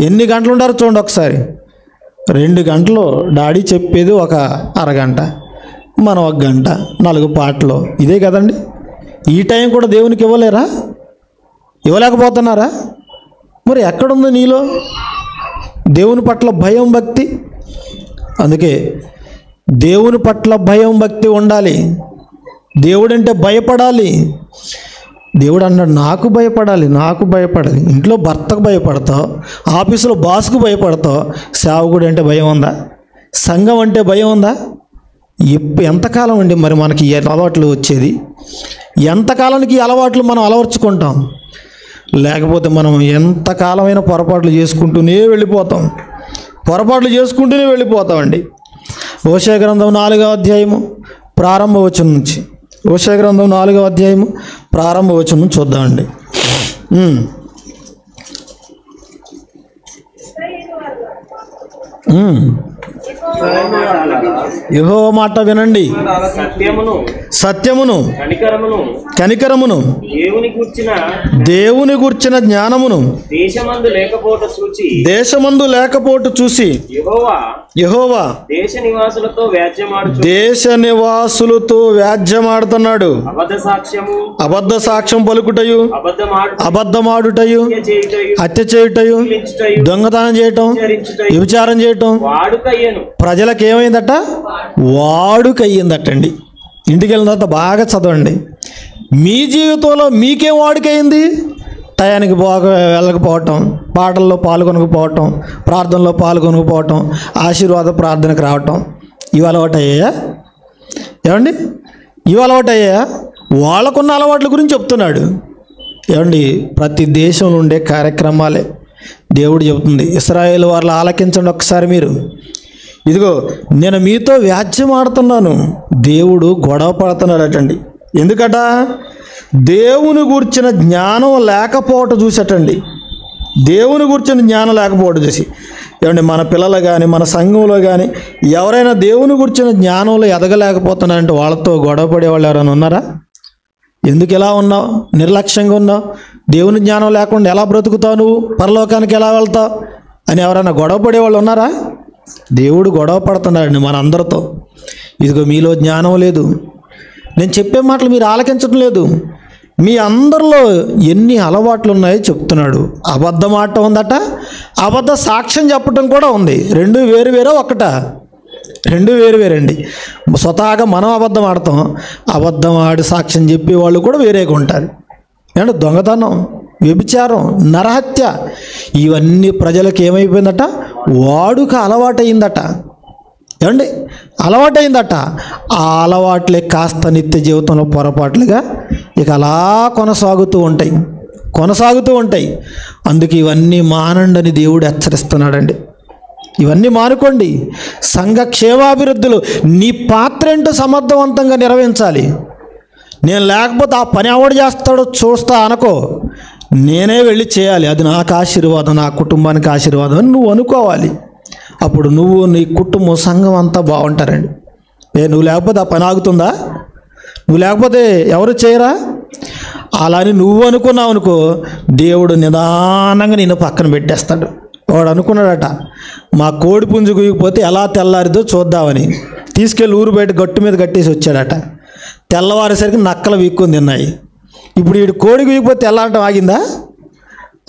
ఎన్ని గంటలు ఉంటారో చూడండి ఒకసారి. 2 గంటలు డాడీ చెప్పేది ఒక అరగంట, మనం 1 గంట, 4 పాటలు, ఇదే కదండి. ఈ టైం కూడా దేవునికి ఇవ్వలేరా? ఇవ్వలేకపోతున్నారా? మరి ఎక్కడుంది నీలో దేవుని పట్ల భయం, భక్తి? అందుకే దేవుని పట్ల భయం, భక్తి ఉండాలి. దేవుడంటే భయపడాలి. దేవుడు అన్నాడు, నాకు భయపడాలి. ఇంట్లో భర్తకు భయపడతావు, ఆఫీసులో బాస్కు భయపడతావు, సేవకుడు అంటే భయం ఉందా? సంఘం అంటే భయం ఉందా? ఎంతకాలం అండి మరి మనకి ఈ అలవాట్లు వచ్చేది? ఎంతకాలానికి ఈ అలవాట్లు మనం అలవర్చుకుంటాం? లేకపోతే మనం ఎంతకాలమైన పొరపాట్లు చేసుకుంటూనే వెళ్ళిపోతామండి. హోషేయ గ్రంథం 4వ అధ్యాయము ప్రారంభ వచనం నుంచి, హోషేయ గ్రంథం 4వ అధ్యాయము ప్రారంభ వచనం నుంచి చూద్దామండి. యెహోవా మాట వినండి, సత్యమును కనికరమును దేవుని గూర్చిన జ్ఞానమును దేశమందు లేకపోటు చూసి యెహోవా దేశ నివాసులతో వ్యాజ్యమాడుతున్నాడు. అబద్ధ సాక్ష్యం పలుకుటయు, అబద్ధమాడుటయు, హత్య చేయుటయు, దొంగతనం చేయటం, వ్యభిచారం చేయటం ప్రజలకు ఏమైందట? వాడుకయ్యిందటండి. ఇంటికి వెళ్ళిన తర్వాత బాగా చదవండి. మీ జీవితంలో మీకేం వాడుకయింది? టయానికి వెళ్ళకపోవటం, పాటల్లో పాల్గొనకపోవటం, ప్రార్థనలో పాల్గొనకపోవటం, ఆశీర్వాద ప్రార్థనకు రావటం, ఇవి అలవాటయ్యాయా? ఏమండి? ఇవి అలవాటయ్యాయా? వాళ్ళకున్న అలవాట్ల గురించి చెప్తున్నాడు. ఏమండి? ప్రతి దేశంలో ఉండే కార్యక్రమాలే దేవుడు చెబుతుంది. ఇశ్రాయేలు వారిని ఆలకించండి ఒకసారి మీరు. ఇదిగో నేను మీతో వ్యాజ్యం ఆడుతున్నాను. దేవుడు గొడవ పడుతున్నాడటండి. ఎందుకట? దేవుని గూర్చిన జ్ఞానం లేకపోవటం చూసటండి. దేవుని గూర్చిన జ్ఞానం లేకపోవటం చూసి, ఏమండి మన పిల్లలు కానీ మన సంఘంలో కానీ ఎవరైనా దేవుని గూర్చిన జ్ఞానంలో ఎదగలేకపోతున్నారంటే వాళ్ళతో గొడవ పడేవాళ్ళు ఎవరైనా ఉన్నారా? ఎందుకు ఎలా ఉన్నావు? నిర్లక్ష్యంగా ఉన్నావు? దేవుని జ్ఞానం లేకుండా ఎలా బ్రతుకుతావు? నువ్వు పరలోకానికి ఎలా వెళ్తావు అని ఎవరైనా గొడవ పడేవాళ్ళు ఉన్నారా? దేవుడు గొడవ పడుతున్నాడండి మన అందరితో. ఇదిగో మీలో జ్ఞానం లేదు, నేను చెప్పే మాటలు మీరు ఆలకించడం లేదు, మీ అందరిలో ఎన్ని అలవాట్లు ఉన్నాయో చెప్తున్నాడు. అబద్ధం ఆడటం ఉందట, అబద్ధ సాక్ష్యం చెప్పటం కూడా ఉంది. రెండు వేరు వేరే ఒకటా? రెండు వేరు వేరండి. స్వతహాగా మనం అబద్ధం ఆడతాం, అబద్ధం ఆడి సాక్ష్యం చెప్పే వాళ్ళు కూడా వేరేగా ఉంటారు. ఏమంటే దొంగతనం, వ్యభిచారం, నరహత్య ఇవన్నీ ప్రజలకు ఏమైపోయిందట? వాడుక అలవాటయిందట. ఏమండి అలవాటైందట. ఆ అలవాట్లే కాస్త నిత్య జీవితంలో పొరపాట్లుగా ఇక అలా కొనసాగుతూ ఉంటాయి. అందుకే ఇవన్నీ మానండని దేవుడు హెచ్చరిస్తున్నాడండి. ఇవన్నీ మానుకోండి. సంఘ క్షేమాభివృద్ధులు నీ పాత్ర ఏంటో సమర్థవంతంగా నిర్వహించాలి. నేను లేకపోతే ఆ పని ఎవడు చేస్తాడో చూస్తా అనుకో, నేనే వెళ్ళి చేయాలి, అది నాకు ఆశీర్వాదం, నా కుటుంబానికి ఆశీర్వాదం అని నువ్వు అనుకోవాలి. అప్పుడు నువ్వు, నీ కుటుంబం, సంఘం అంతా బాగుంటారండి. నువ్వు లేకపోతే ఆ పని ఆగుతుందా? నువ్వు లేకపోతే ఎవరు చేయరా? అలా అని నువ్వు అనుకున్నావు అనుకో, దేవుడు నిదానంగా నిన్ను పక్కన పెట్టేస్తాడు. వాడు అనుకున్నాడట, మా కోడి పుంజు కుయ్యకపోతే ఎలా తెల్లారిదో చూద్దామని తీసుకెళ్ళి ఊరు బయట గట్టు మీద కట్టేసి వచ్చాడట. తెల్లవారేసరికి నక్కలు వీక్కొని తిన్నాయి. ఇప్పుడు వీడు కోడి కుయ్యకపోతే తెల్లారటం ఆగిందా?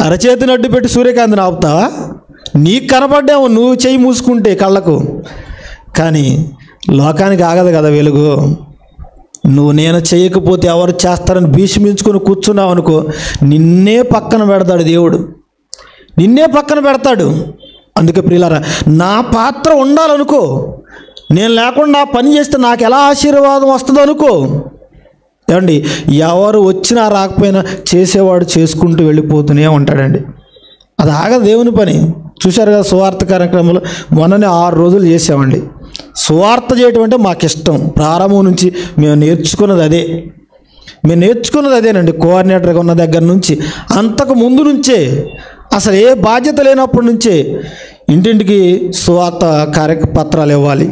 అరచేతిని అడ్డు పెట్టి సూర్యకాంతిని ఆపుతావా? నీకు కనపడ్డాము నువ్వు చెయ్యి మూసుకుంటే కళ్ళకు, కానీ లోకానికి ఆగదు కదా వెలుగు. నువ్వు నేను చేయకపోతే ఎవరు చేస్తారని భీష్మించుకొని కూర్చున్నావు అనుకో, నిన్నే పక్కన పెడతాడు దేవుడు, నిన్నే పక్కన పెడతాడు. అందుకే ప్రియులారా, నా పాత్ర ఉండాలనుకో, నేను లేకుండా పని చేస్తే నాకు ఎలా ఆశీర్వాదం వస్తుందో అనుకో. ఏమండి ఎవరు వచ్చినా రాకపోయినా చేసేవాడు చేసుకుంటూ వెళ్ళిపోతూనే ఉంటాడండి. అది ఆగదు దేవుని పని. చూశారు కదా సువార్త కార్యక్రమంలో మొన్ననే 6 రోజులు చేసామండి. సువార్త చేయటం అంటే మాకు ఇష్టం. ప్రారంభం నుంచి మేము నేర్చుకున్నది అదేనండి. కోఆర్డినేటర్గా ఉన్న దగ్గర నుంచి, అంతకు ముందు నుంచే, అసలు ఏ బాధ్యత లేనప్పటి నుంచే ఇంటింటికి సువార్త కార్యపత్రాలు ఇవ్వాలి,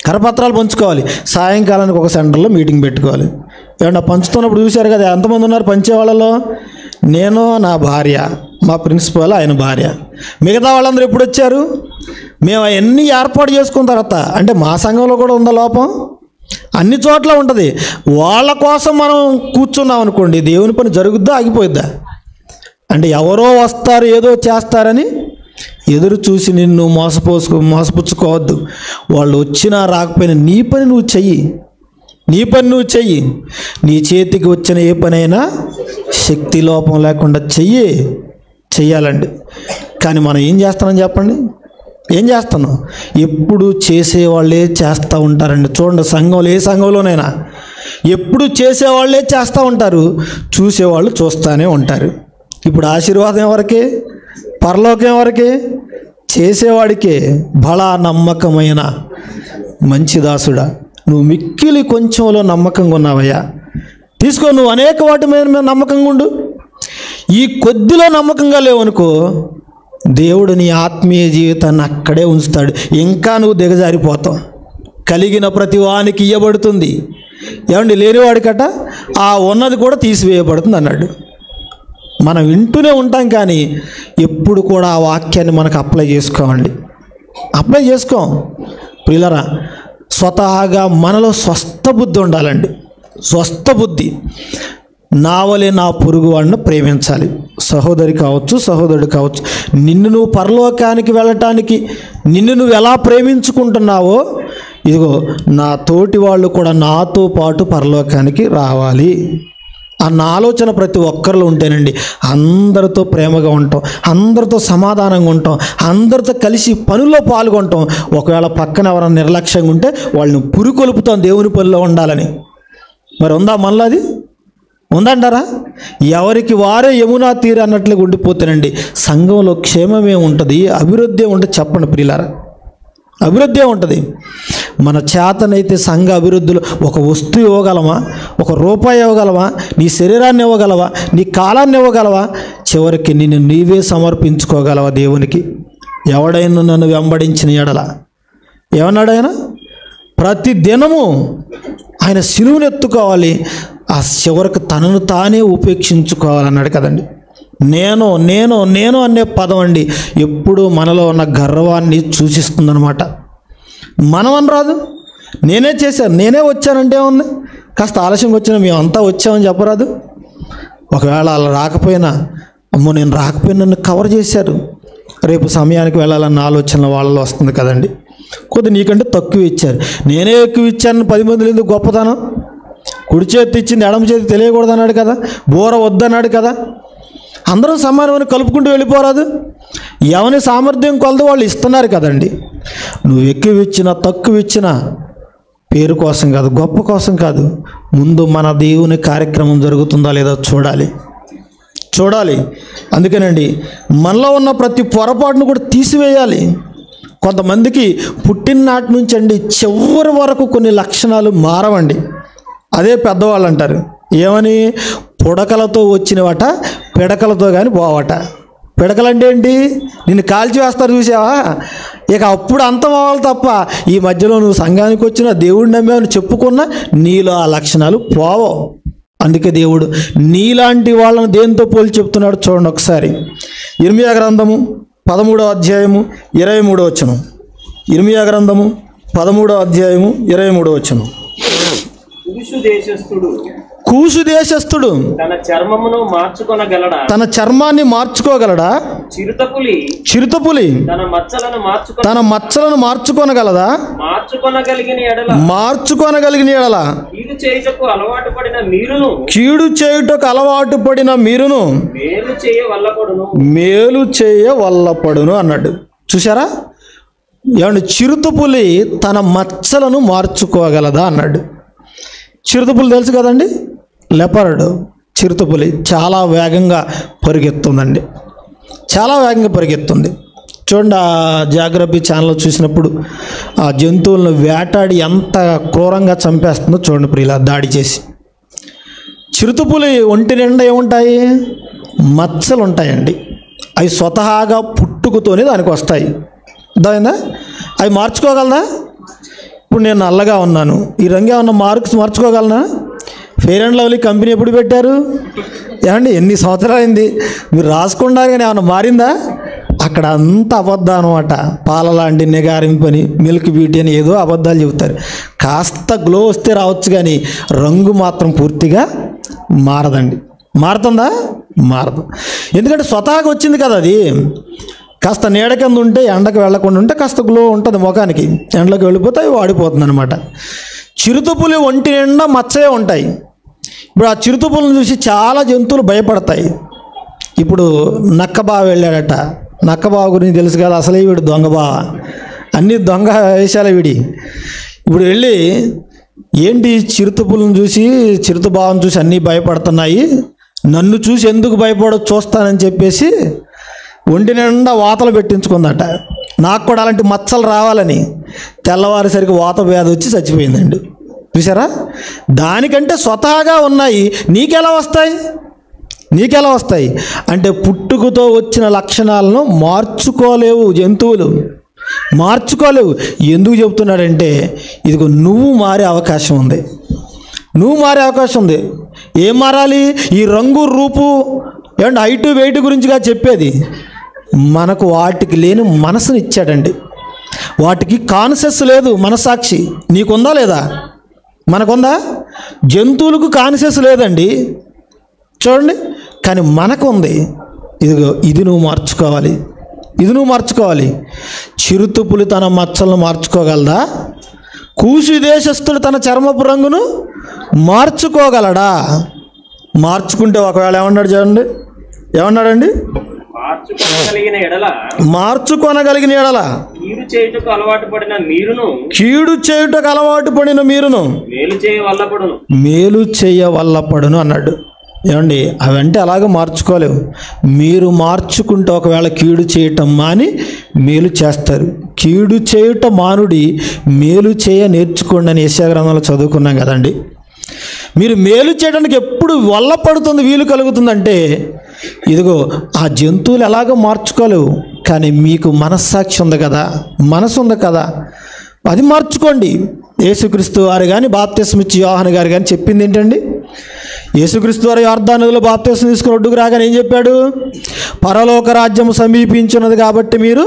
కరపత్రాలు పంచుకోవాలి. సాయంకాలానికి ఒక సెంటర్లో మీటింగ్ పెట్టుకోవాలి. ఏమన్నా పంచుతున్నప్పుడు చూశారు కదా ఎంతమంది ఉన్నారు పంచేవాళ్ళలో? నేను, నా భార్య, మా ప్రిన్సిపల్, ఆయన భార్య, మిగతా వాళ్ళందరూ ఎప్పుడు వచ్చారు? మేము అవన్నీ ఏర్పాటు చేసుకున్న తర్వాత, అంటే మా సంఘంలో కూడా ఉందా లోపం? అన్ని చోట్ల ఉంటుంది. వాళ్ళ కోసం మనం కూర్చున్నాం అనుకోండి, దేవుని పని జరుగుద్దా ఆగిపోయిద్దా? అంటే ఎవరో వస్తారు ఏదో చేస్తారని ఎదురు చూసి నిన్ను మోసపుచ్చుకోవద్దు. వాళ్ళు వచ్చినా రాకపోయినా నీ పని నువ్వు చెయ్యి. నీ చేతికి వచ్చిన ఏ పనైనా శక్తి లోపం లేకుండా చెయ్యాలండి. కానీ మనం ఏం చేస్తున్నాం చెప్పండి? ఏం చేస్తున్నాం? ఎప్పుడు చేసేవాళ్ళే చేస్తూ ఉంటారండి. చూడండి, సంఘంలో ఏ సంఘంలోనైనా ఎప్పుడు చేసేవాళ్ళే చేస్తూ ఉంటారు, చూసేవాళ్ళు చూస్తూనే ఉంటారు. ఇప్పుడు ఆశీర్వాదం ఎవరికి? పరలోకం ఎవరికి? చేసేవాడికే. బలా నమ్మకమైన మంచి దాసుడా, నువ్వు మిక్కిలి కొంచెంలో నమ్మకంగా ఉన్నావయ్యా, తీసుకో. నువ్వు అనేక వాటి మీద నమ్మకంగా ఉండు. ఈ కొద్దిలో నమ్మకంగా లేవనుకో, దేవుడు నీ ఆత్మీయ జీవితాన్ని అక్కడే ఉంచుతాడు. ఇంకా నువ్వు దిగజారిపోతావు. కలిగిన ప్రతి వానికి ఇయ్యబడుతుంది. ఏమండి లేనివాడికట ఆ ఉన్నది కూడా తీసివేయబడుతుంది అన్నాడు. మనం వింటూనే ఉంటాం, కానీ ఎప్పుడు కూడా ఆ వాక్యాన్ని మనకు అప్లై చేసుకోం. ప్రియులారా, స్వతహాగా మనలో స్వస్థ బుద్ధి ఉండాలండి. స్వస్థ బుద్ధి. నా వలె నా పొరుగు వాడిని ప్రేమించాలి. సహోదరి కావచ్చు, సహోదరుడు కావచ్చు. నిన్ను నువ్వు పరలోకానికి వెళ్ళటానికి నిన్ను నువ్వు ఎలా ప్రేమించుకుంటున్నావో, ఇదిగో నా తోటి వాళ్ళు కూడా నాతో పాటు పరలోకానికి రావాలి అన్న ఆలోచన ప్రతి ఒక్కరిలో ఉంటేనండి అందరితో ప్రేమగా ఉంటాం, అందరితో సమాధానంగా ఉంటాం, అందరితో కలిసి పనుల్లో పాల్గొంటాం. ఒకవేళ పక్కన ఎవరైనా నిర్లక్ష్యంగా ఉంటే వాళ్ళని పురికొల్పుతాం దేవుని పనిలో ఉండాలని. మరి ఉందా మనలో? అది ఉందంటారా? ఎవరికి వారే యమునా తీరు అన్నట్లుగా ఉండిపోతానండి. సంఘంలో క్షేమమే ఉంటుంది, అభివృద్ధి ఉంటుంది. చెప్పండి ప్రియులారా, అభివృద్ధి ఉంటుంది. మన చేతనైతే సంఘ అభివృద్ధిలో ఒక వస్తువు ఇవ్వగలమా? ఒక రూపాయి ఇవ్వగలవా? నీ శరీరాన్ని ఇవ్వగలవా? నీ కాలాన్ని ఇవ్వగలవా? చివరికి నిన్ను నీవే సమర్పించుకోగలవా దేవునికి? ఎవడైనా నన్ను వెంబడించిన ఎడల, ఏమన్నాడు ఆయన? ప్రతి దినము ఆయన సిలువను ఎత్తుకోవాలి, ఆ చివరికి తనను తానే ఉపేక్షించుకోవాలన్నాడు కదండి. నేను నేను నేను అనే పదం అండి ఎప్పుడూ మనలో ఉన్న గర్వాన్ని సూచిస్తుందన్నమాట. మనం అనరాదు, నేనే చేశాను, నేనే వచ్చానంటే ఉంది. కాస్త ఆలస్యంగా వచ్చినా మేమంతా వచ్చామని చెప్పరాదు. ఒకవేళ అలా రాకపోయినా, అమ్మో నేను రాకపోయినా నన్ను కవర్ చేశారు, రేపు సమయానికి వెళ్ళాలన్న ఆలోచన వాళ్ళలో వస్తుంది కదండి. కొద్ది నీకంటే తక్కువ ఇచ్చారు, నేనే ఎక్కువ ఇచ్చాను 10 మందిలో ఎందుకు గొప్పతనం? కుడి చేతి ఇచ్చింది ఎడమ చేతి తెలియకూడదన్నాడు కదా, బోర వద్దన్నాడు కదా. అందరూ సమానమని కలుపుకుంటూ వెళ్ళిపోరాదు. ఎవరి సామర్థ్యం కొలది వాళ్ళు ఇస్తున్నారు కదండి. నువ్వు ఎక్కువ ఇచ్చినా తక్కువ ఇచ్చినా పేరు కోసం కాదు, గొప్ప కోసం కాదు, ముందు మన దేవుని కార్యక్రమం జరుగుతుందా లేదా చూడాలి. అందుకేనండి మనలో ఉన్న ప్రతి పొరపాటును కూడా తీసివేయాలి. కొంతమందికి పుట్టిననాటి నుంచి అండి చివరి వరకు కొన్ని లక్షణాలు మారవండి. అదే పెద్దవాళ్ళు అంటారు ఏమని, పుడకలతో వచ్చినవట పిడకలతో కానీ పోవట. పిడకలంటే ఏంటి? నిన్ను కాల్చి వేస్తారు చూసావా, ఇక అప్పుడు అంతం అవ్వాలి తప్ప ఈ మధ్యలో నువ్వు సంఘానికి వచ్చినా దేవుడిని నమ్మావని చెప్పుకున్నా నీలో ఆ లక్షణాలు పోవో. అందుకే దేవుడు నీలాంటి వాళ్ళని దేంతో పోలి చెప్తున్నాడు చూడండి ఒకసారి. ఇర్మియా గ్రంథము 13వ అధ్యాయము 23వ వచనం. ఇర్మియా గ్రంథము 13వ అధ్యాయము 23వ వచనం. కూసు దేశస్థుడు తన చర్మాన్ని మార్చుకోగలడా? చిరుతపులి తన మచ్చలను మార్చుకోనగలదా? మార్చుకోనగలిగిన ఎడల కీడు చేయుటకు అలవాటు పడిన మీరును మేలు చేయ వల్లపడును అన్నాడు. చూసారా ఏమండి, చిరుతపులి తన మచ్చలను మార్చుకోగలదా అన్నాడు. చిరుతపులి తెలుసు కదండి, లెపర్డ్ చిరుతపులి చాలా వేగంగా పరిగెత్తుందండి, చాలా వేగంగా పరిగెత్తుంది. చూడండి ఆ జాగ్రఫీ ఛానల్లో చూసినప్పుడు ఆ జంతువులను వేటాడి ఎంత క్రూరంగా చంపేస్తుందో చూడండి ప్రియులా, దాడి చేసి. చిరుతపులి ఒంటి నిండా ఏముంటాయి? మచ్చలు ఉంటాయండి. అవి స్వతహాగా పుట్టుకతోనే దానికి వస్తాయి. అర్థమైందా? అవి మార్చుకోగలదా? ఇప్పుడు నేను నల్లగా ఉన్నాను, ఈ రంగు ఏమన్నా మార్చుకోగలనా? ఫెయిర్ అండ్ లవ్లీ కంపెనీ ఎప్పుడు పెట్టారు ఏమండి? ఎన్ని సంవత్సరాలు అయింది మీరు రాసుకున్నారు, కానీ ఏమన్నా మారిందా? అక్కడ అంతా అబద్ధం అనమాట. పాల లాంటి నిగారింపని మిల్క్ బ్యూటీ అని ఏదో అబద్ధాలు చెబుతారు. కాస్త గ్లో వస్తే రావచ్చు కానీ రంగు మాత్రం పూర్తిగా మారదండి. మారుతుందా? మారదు. ఎందుకంటే స్వతహాగా వచ్చింది కదా అది. కాస్త నీడ కింద ఉంటే ఎండకు వెళ్లకుండా ఉంటే కాస్త గ్లో ఉంటుంది ముఖానికి, ఎండలోకి వెళ్ళిపోతే అవి వాడిపోతుంది అనమాట. చిరుతపులి ఒంటి నిండా మచ్చే ఉంటాయి. ఇప్పుడు ఆ చిరుతపులను చూసి చాలా జంతువులు భయపడతాయి. ఇప్పుడు నక్కబావ వెళ్ళాడట. నక్కబావ గురించి తెలుసు కదా, అసలే వీడు దొంగబావ, అన్నీ దొంగ వేషాలే వీడి. ఇప్పుడు వెళ్ళి ఏంటి చిరుతపులను చూసి చిరుతబావను చూసి అన్నీ భయపడుతున్నాయి, నన్ను చూసి ఎందుకు చూస్తానని చెప్పేసి ఒంటి నిండా వాతలు పెట్టించుకుందట. నాకు కూడా అలాంటి మచ్చలు రావాలని తెల్లవారేసరికి వాత వ్యాధి వచ్చి చచ్చిపోయిందండి. చూసారా? దానికంటే స్వతహాగా ఉన్నాయి, నీకెలా వస్తాయి అంటే పుట్టుకతో వచ్చిన లక్షణాలను మార్చుకోలేవు జంతువులు, మార్చుకోలేవు. ఎందుకు చెప్తున్నాడంటే ఇదిగో నువ్వు మారే అవకాశం ఉంది. ఏం మారాలి? ఈ రంగు రూపు ఏమంటే హైటు వెయిట్ గురించిగా చెప్పేది. మనకు వాటికి లేని మనసుని ఇచ్చాడండి. వాటికి కాన్షియస్ లేదు, మనసాక్షి. నీకుందా లేదా? మనకుందా? జంతువులకు కాన్షియస్ లేదండి చూడండి, కానీ మనకు ఉంది. ఇదిగో ఇది నువ్వు మార్చుకోవాలి. చిరుతపులి తన మచ్చలను మార్చుకోగలదా? కూసు దేశస్థుడు తన చర్మపు రంగును మార్చుకోగలడా? మార్చుకుంటే ఒకవేళ ఏమన్నాడు చూడండి, ఏమన్నాడండి? మార్చుకొనగలిగిన ఎడల కీడు చేయుటకు అలవాటు పడిన మీరును మేలు చేయ వల్లపడును అన్నాడు. ఏమండి అవంటే అలాగే మార్చుకోలేవు. మీరు మార్చుకుంటే ఒకవేళ కీడు చేయటం మాని మేలు చేస్తారు. కీడు చేయుట మానుడి మేలు చేయ నేర్చుకోండి అని యెషయా గ్రంథంలో చదువుకున్నాం కదండి. మీరు మేలు చేయడానికి ఎప్పుడు వల్లపడుతుంది, వీలు కలుగుతుందంటే ఇదిగో ఆ జంతువులు ఎలాగో మార్చుకోలేవు, కానీ మీకు మనస్సాక్షి ఉంది కదా, మనసు ఉంది కదా, అది మార్చుకోండి. యేసుక్రీస్తు వారు కానీ బాప్తిస్మం ఇచ్చి యోహాను గారు కానీ చెప్పింది ఏంటండి? యేసుక్రీస్తు వారు యొర్దాను నదిలో బాప్తిస్మం తీసుకుని ఒడ్డుకు రాగానే ఏం చెప్పాడు? పరలోక రాజ్యం సమీపించున్నది కాబట్టి మీరు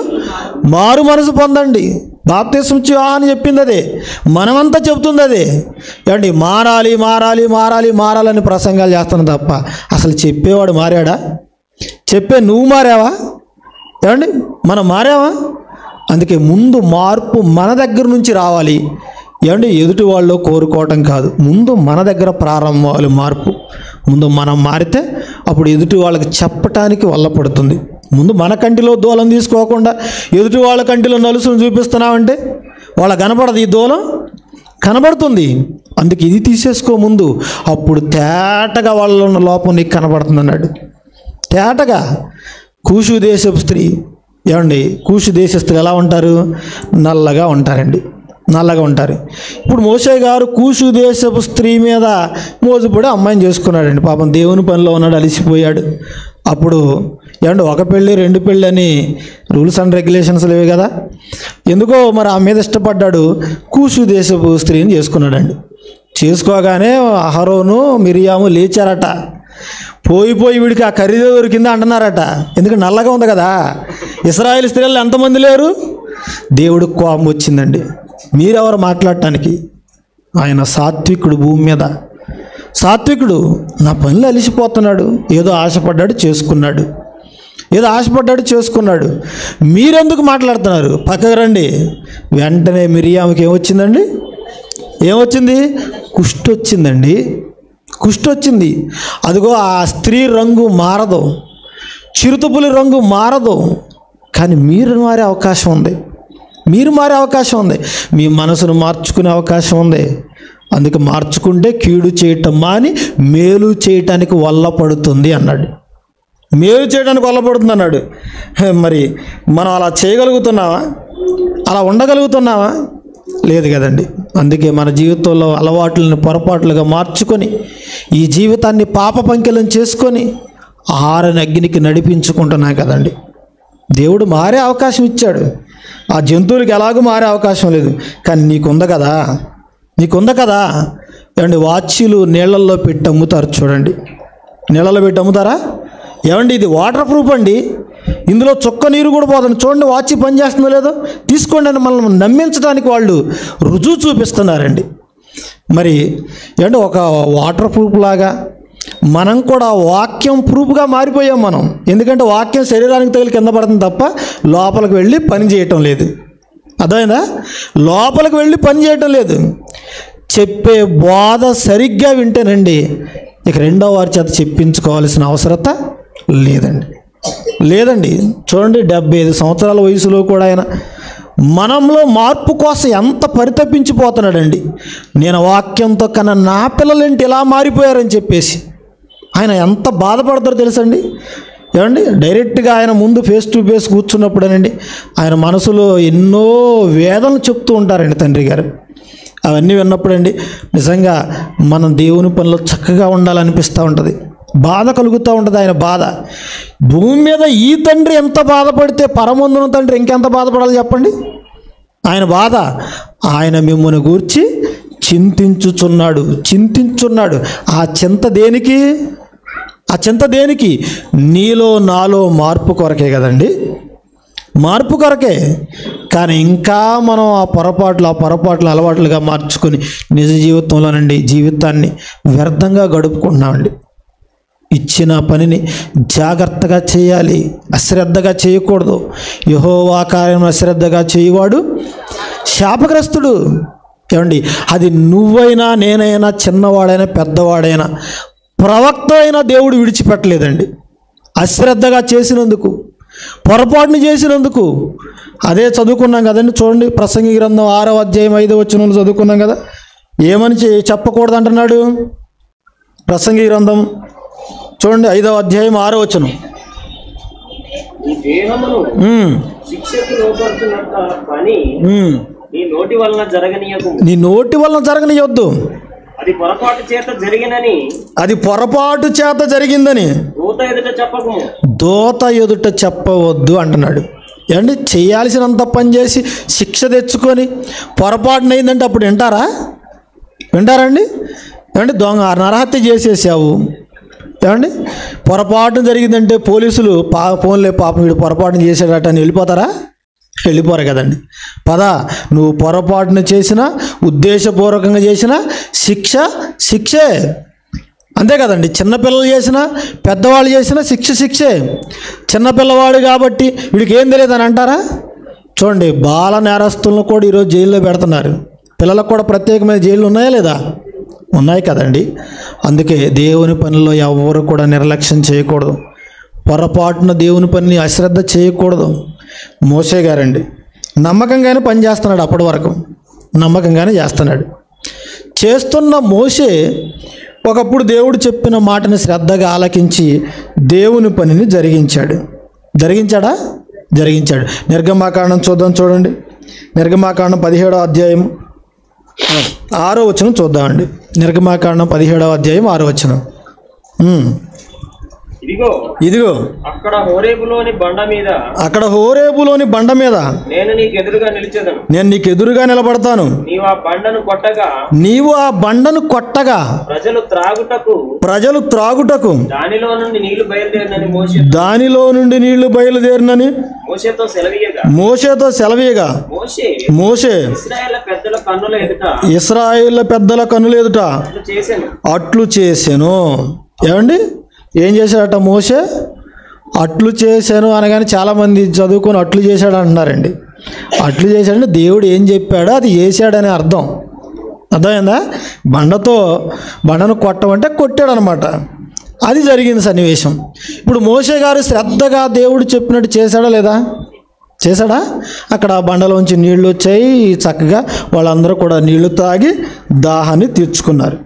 మారు మనసు పొందండి. బాప్తిస్మం ఇచ్చి యోహాను చెప్పింది అదే, మనమంతా చెబుతుంది అదే. ఏమండి మారాలని ప్రసంగాలు చేస్తున్నాం తప్ప అసలు చెప్పేవాడు మారాడా? నువ్వు మారావా? ఏమండి మనం మారామా? అందుకే ముందు మార్పు మన దగ్గర నుంచి రావాలి. ఏమండి ఎదుటి వాళ్ళు కోరుకోవటం కాదు, ముందు మన దగ్గర ప్రారంభాలు మార్పు. ముందు మనం మారితే అప్పుడు ఎదుటి వాళ్ళకి చెప్పటానికి వల్ల పడుతుంది. ముందు మన కంటిలో దూలం తీసుకోకుండా ఎదుటి వాళ్ళ కంటిలో నలుసును చూపిస్తున్నామంటే వాళ్ళ కనపడదు, ఈ దూలం కనబడుతుంది. అందుకే ఇది తీసేసుకో ముందు, అప్పుడు తేటగా వాళ్ళలో ఉన్న లోపం నీకు కనబడుతుంది అన్నాడు. తేటగా. కూషు దేశపు స్త్రీ, ఏమండి కూషు దేశ స్త్రీ ఎలా ఉంటారు? నల్లగా ఉంటారండి, నల్లగా ఉంటారు. ఇప్పుడు మోషే గారు కూషు దేశపు స్త్రీ మీద మోజుపడి అమ్మాయిని చేసుకున్నాడండి. పాపం దేవుని పనిలో ఉన్నాడు, అలిసిపోయాడు. అప్పుడు ఏమండి ఒక పెళ్ళి 2 పెళ్ళి అని రూల్స్ అండ్ రెగ్యులేషన్స్ లేవు కదా. ఎందుకో మరి ఆ మీద ఇష్టపడ్డాడు, కూషు దేశపు స్త్రీని చేసుకున్నాడండి. చేసుకోగానే అహరోను మిరియాము లేచారట. పోయి వీడికి ఆ ఖరీదు దొరికిందా అంటున్నారట. ఎందుకంటే నల్లగా ఉంది కదా. ఇశ్రాయేలు స్త్రీలు ఎంతమంది లేరు? దేవుడికి కోపం వచ్చిందండి. మీరెవరు మాట్లాడటానికి? ఆయన సాత్వికుడు, భూమి మీద సాత్వికుడు. నా పనులు అలిసిపోతున్నాడు, ఏదో ఆశపడ్డాడు చేసుకున్నాడు, ఏదో ఆశపడ్డాడు చేసుకున్నాడు. మీరెందుకు మాట్లాడుతున్నారు? పక్కకు రండి. వెంటనే మిరియాముకి ఏమొచ్చిందండి? ఏమొచ్చింది? కుష్టి వచ్చిందండి. కుష్టి వచ్చింది. అదిగో ఆ స్త్రీ రంగు మారదు, చిరుతపులి రంగు మారదు. కానీ మీరు మారే అవకాశం ఉంది, మీరు మారే అవకాశం ఉంది, మీ మనసును మార్చుకునే అవకాశం ఉంది. అందుకే మార్చుకుంటే కీడు చేయటం మాని మేలు చేయటానికి వల్ల పడుతుంది అన్నాడు. మేలు చేయడానికి వల్ల పడుతుంది అన్నాడు. మరి మనం అలా చేయగలుగుతున్నావా? అలా ఉండగలుగుతున్నావా? లేదు కదండి. అందుకే మన జీవితంలో అలవాట్లను పొరపాట్లుగా మార్చుకొని ఈ జీవితాన్ని పాప పంకెలం చేసుకొని ఆరని అగ్నికి నడిపించుకుంటున్నాం కదండి. దేవుడు మారే అవకాశం ఇచ్చాడు. ఆ జంతువులకి ఎలాగో మారే అవకాశం లేదు, కానీ నీకుంది కదా, నీకుంది కదా. ఏమండి వాచీలు నీళ్ళల్లో పెట్టి అమ్ముతారు చూడండి, నీళ్ళలో పెట్టి అమ్ముతారా? ఏమండి ఇది వాటర్ ప్రూఫ్ అండి, ఇందులో చుక్క నీరు కూడా పోతుంది. చూడండి వాచి పని చేస్తుందో లేదో, తీసుకోండి అని మనల్ని నమ్మించడానికి వాళ్ళు రుజువు చూపిస్తున్నారండి. మరి ఏమంటే ఒక వాటర్ ప్రూఫ్ లాగా మనం కూడా వాక్యం ప్రూఫ్గా మారిపోయాం మనం. ఎందుకంటే వాక్యం శరీరానికి తగిలి కింద పడుతుంది తప్ప లోపలికి వెళ్ళి పని చేయటం లేదు. అర్థమైందా? లోపలికి వెళ్ళి పని చేయటం లేదు. చెప్పే బోధ సరిగ్గా వింటేనండి ఇక రెండో వారి చేత చెప్పించుకోవాల్సిన అవసరత లేదండి. చూడండి 75 సంవత్సరాల వయసులో కూడా ఆయన మనంలో మార్పు కోసం ఎంత పరితపించిపోతున్నాడండి. నేను వాక్యంతో కన్నా నా పిల్లలేంటి ఇలా మారిపోయారని చెప్పేసి ఆయన ఎంత బాధపడతారో తెలుసండి. ఏమండి డైరెక్ట్గా ఆయన ముందు ఫేస్ టు ఫేస్ కూర్చున్నప్పుడేనండి ఆయన మనసులో ఎన్నో వేదనలు చెప్తూ ఉంటారండి తండ్రి గారు. అవన్నీ విన్నప్పుడండి నిజంగా మనం దేవుని పనిలో చక్కగా ఉండాలనిపిస్తూ ఉంటుంది, బాధ కలుగుతూ ఉంటుంది. ఆయన బాధ భూమి మీద ఈ తండ్రి ఎంత బాధపడితే పరమందున తండ్రి ఇంకెంత బాధపడాలి చెప్పండి. ఆయన బాధ, ఆయన మిమ్మల్ని గూర్చి చింతించుచున్నాడు. ఆ చింత దేనికి? నీలో నాలో మార్పు కొరకే కదండి, మార్పు కొరకే. కానీ ఇంకా మనం ఆ పొరపాట్లు అలవాట్లుగా మార్చుకొని నిజ జీవితంలోనండి జీవితాన్ని వ్యర్థంగా గడుపుకుంటున్నామండి. ఇచ్చిన పనిని జాగ్రత్తగా చేయాలి, అశ్రద్ధగా చేయకూడదు. యెహోవా కార్యం అశ్రద్ధగా చేయవాడు శాపగ్రస్తుడు. ఏమండి అది నువ్వైనా నేనైనా చిన్నవాడైనా పెద్దవాడైనా ప్రవక్త అయినా దేవుడు విడిచిపెట్టలేదండి. అశ్రద్ధగా చేసినందుకు, పొరపాటును చేసినందుకు. అదే చదువుకున్నాం కదండి. చూడండి ప్రసంగి గ్రంథం 6వ అధ్యాయం 5వ వచనంలో చదువుకున్నాం కదా. ఏమని చెప్పకూడదు అంటున్నాడు ప్రసంగి గ్రంథం? చూడండి 5వ అధ్యాయం 6వ వచనం. నీ నోటి వలన జరగనీయొద్దు. అది పొరపాటు చేత జరిగిందని దూత ఎదుట చెప్పవద్దు అంటున్నాడు. ఏమండి చేయాల్సినంత పని చేసి శిక్ష తెచ్చుకొని పొరపాటున అయిందంటే అప్పుడు వింటారండి? ఏమండి నరహత్య చేసేసావు, ఏమండి పొరపాటున జరిగిందంటే పోలీసులు ఫోన్లే పాపం వీడు పొరపాటున చేసాడట అని వెళ్ళిపోరు కదండి. నువ్వు పొరపాటున చేసినా ఉద్దేశపూర్వకంగా చేసినా శిక్షే. అంతే కదండి, చిన్నపిల్లలు చేసినా పెద్దవాళ్ళు చేసినా శిక్షే. చిన్నపిల్లవాడు కాబట్టి వీడికి ఏం తెలియదు అని అంటారా? చూడండి, బాల నేరస్తులను కూడా ఈరోజు జైల్లో పెడుతున్నారు. పిల్లలకు కూడా ప్రత్యేకమైన జైళ్ళు ఉన్నాయా లేదా? ఉన్నాయి కదండి. అందుకే దేవుని పనిలో ఎవరు కూడా నిర్లక్ష్యం చేయకూడదు. పొరపాటున దేవుని పనిని అశ్రద్ధ చేయకూడదు. మోషే గారండి నమ్మకంగానే పని చేస్తున్నాడు, అప్పటి వరకు నమ్మకంగానే చేస్తున్నాడు. చేస్తున్న మోషే ఒకప్పుడు దేవుడు చెప్పిన మాటని శ్రద్ధగా ఆలకించి దేవుని పనిని జరిగించాడా? జరిగించాడు. నిర్గమాకాండం చూడండి. నిర్గమాకాండం 17వ అధ్యాయం 6వ వచనం చూద్దామండి. నిర్గమాకాండం 17వ అధ్యాయం 6వ వచనం. ఇదిగో అక్కడ హోరేబులోని బండ మీద నేను నీకు ఎదురుగా నిలబడతాను. నీవు ఆ బండను కొట్టగా ప్రజలు త్రాగుటకు దానిలో నుండి నీళ్లు బయలుదేరినని మోషేతో సెలవీయగా మోషే ఇశ్రాయేలు పెద్దల కన్నుల ఎదుట అట్లు చేసెను. ఏమండి, ఏం చేశాడట మోషే? అట్లు చేశాను అనగానే చాలామంది చదువుకొని అట్లు చేశాడు అంటున్నారండి. అట్లు చేశాడంటే దేవుడు ఏం చెప్పాడో అది చేశాడనే అర్థమైందా? బండను కొట్టమంటే కొట్టాడనమాట. అది జరిగింది సన్నివేశం. ఇప్పుడు మోషే గారు శ్రద్ధగా దేవుడు చెప్పినట్టు చేశాడా? అక్కడ బండలోంచి నీళ్లు వచ్చాయి. చక్కగా వాళ్ళందరూ కూడా నీళ్లు తాగి దాహాన్ని తీర్చుకున్నారు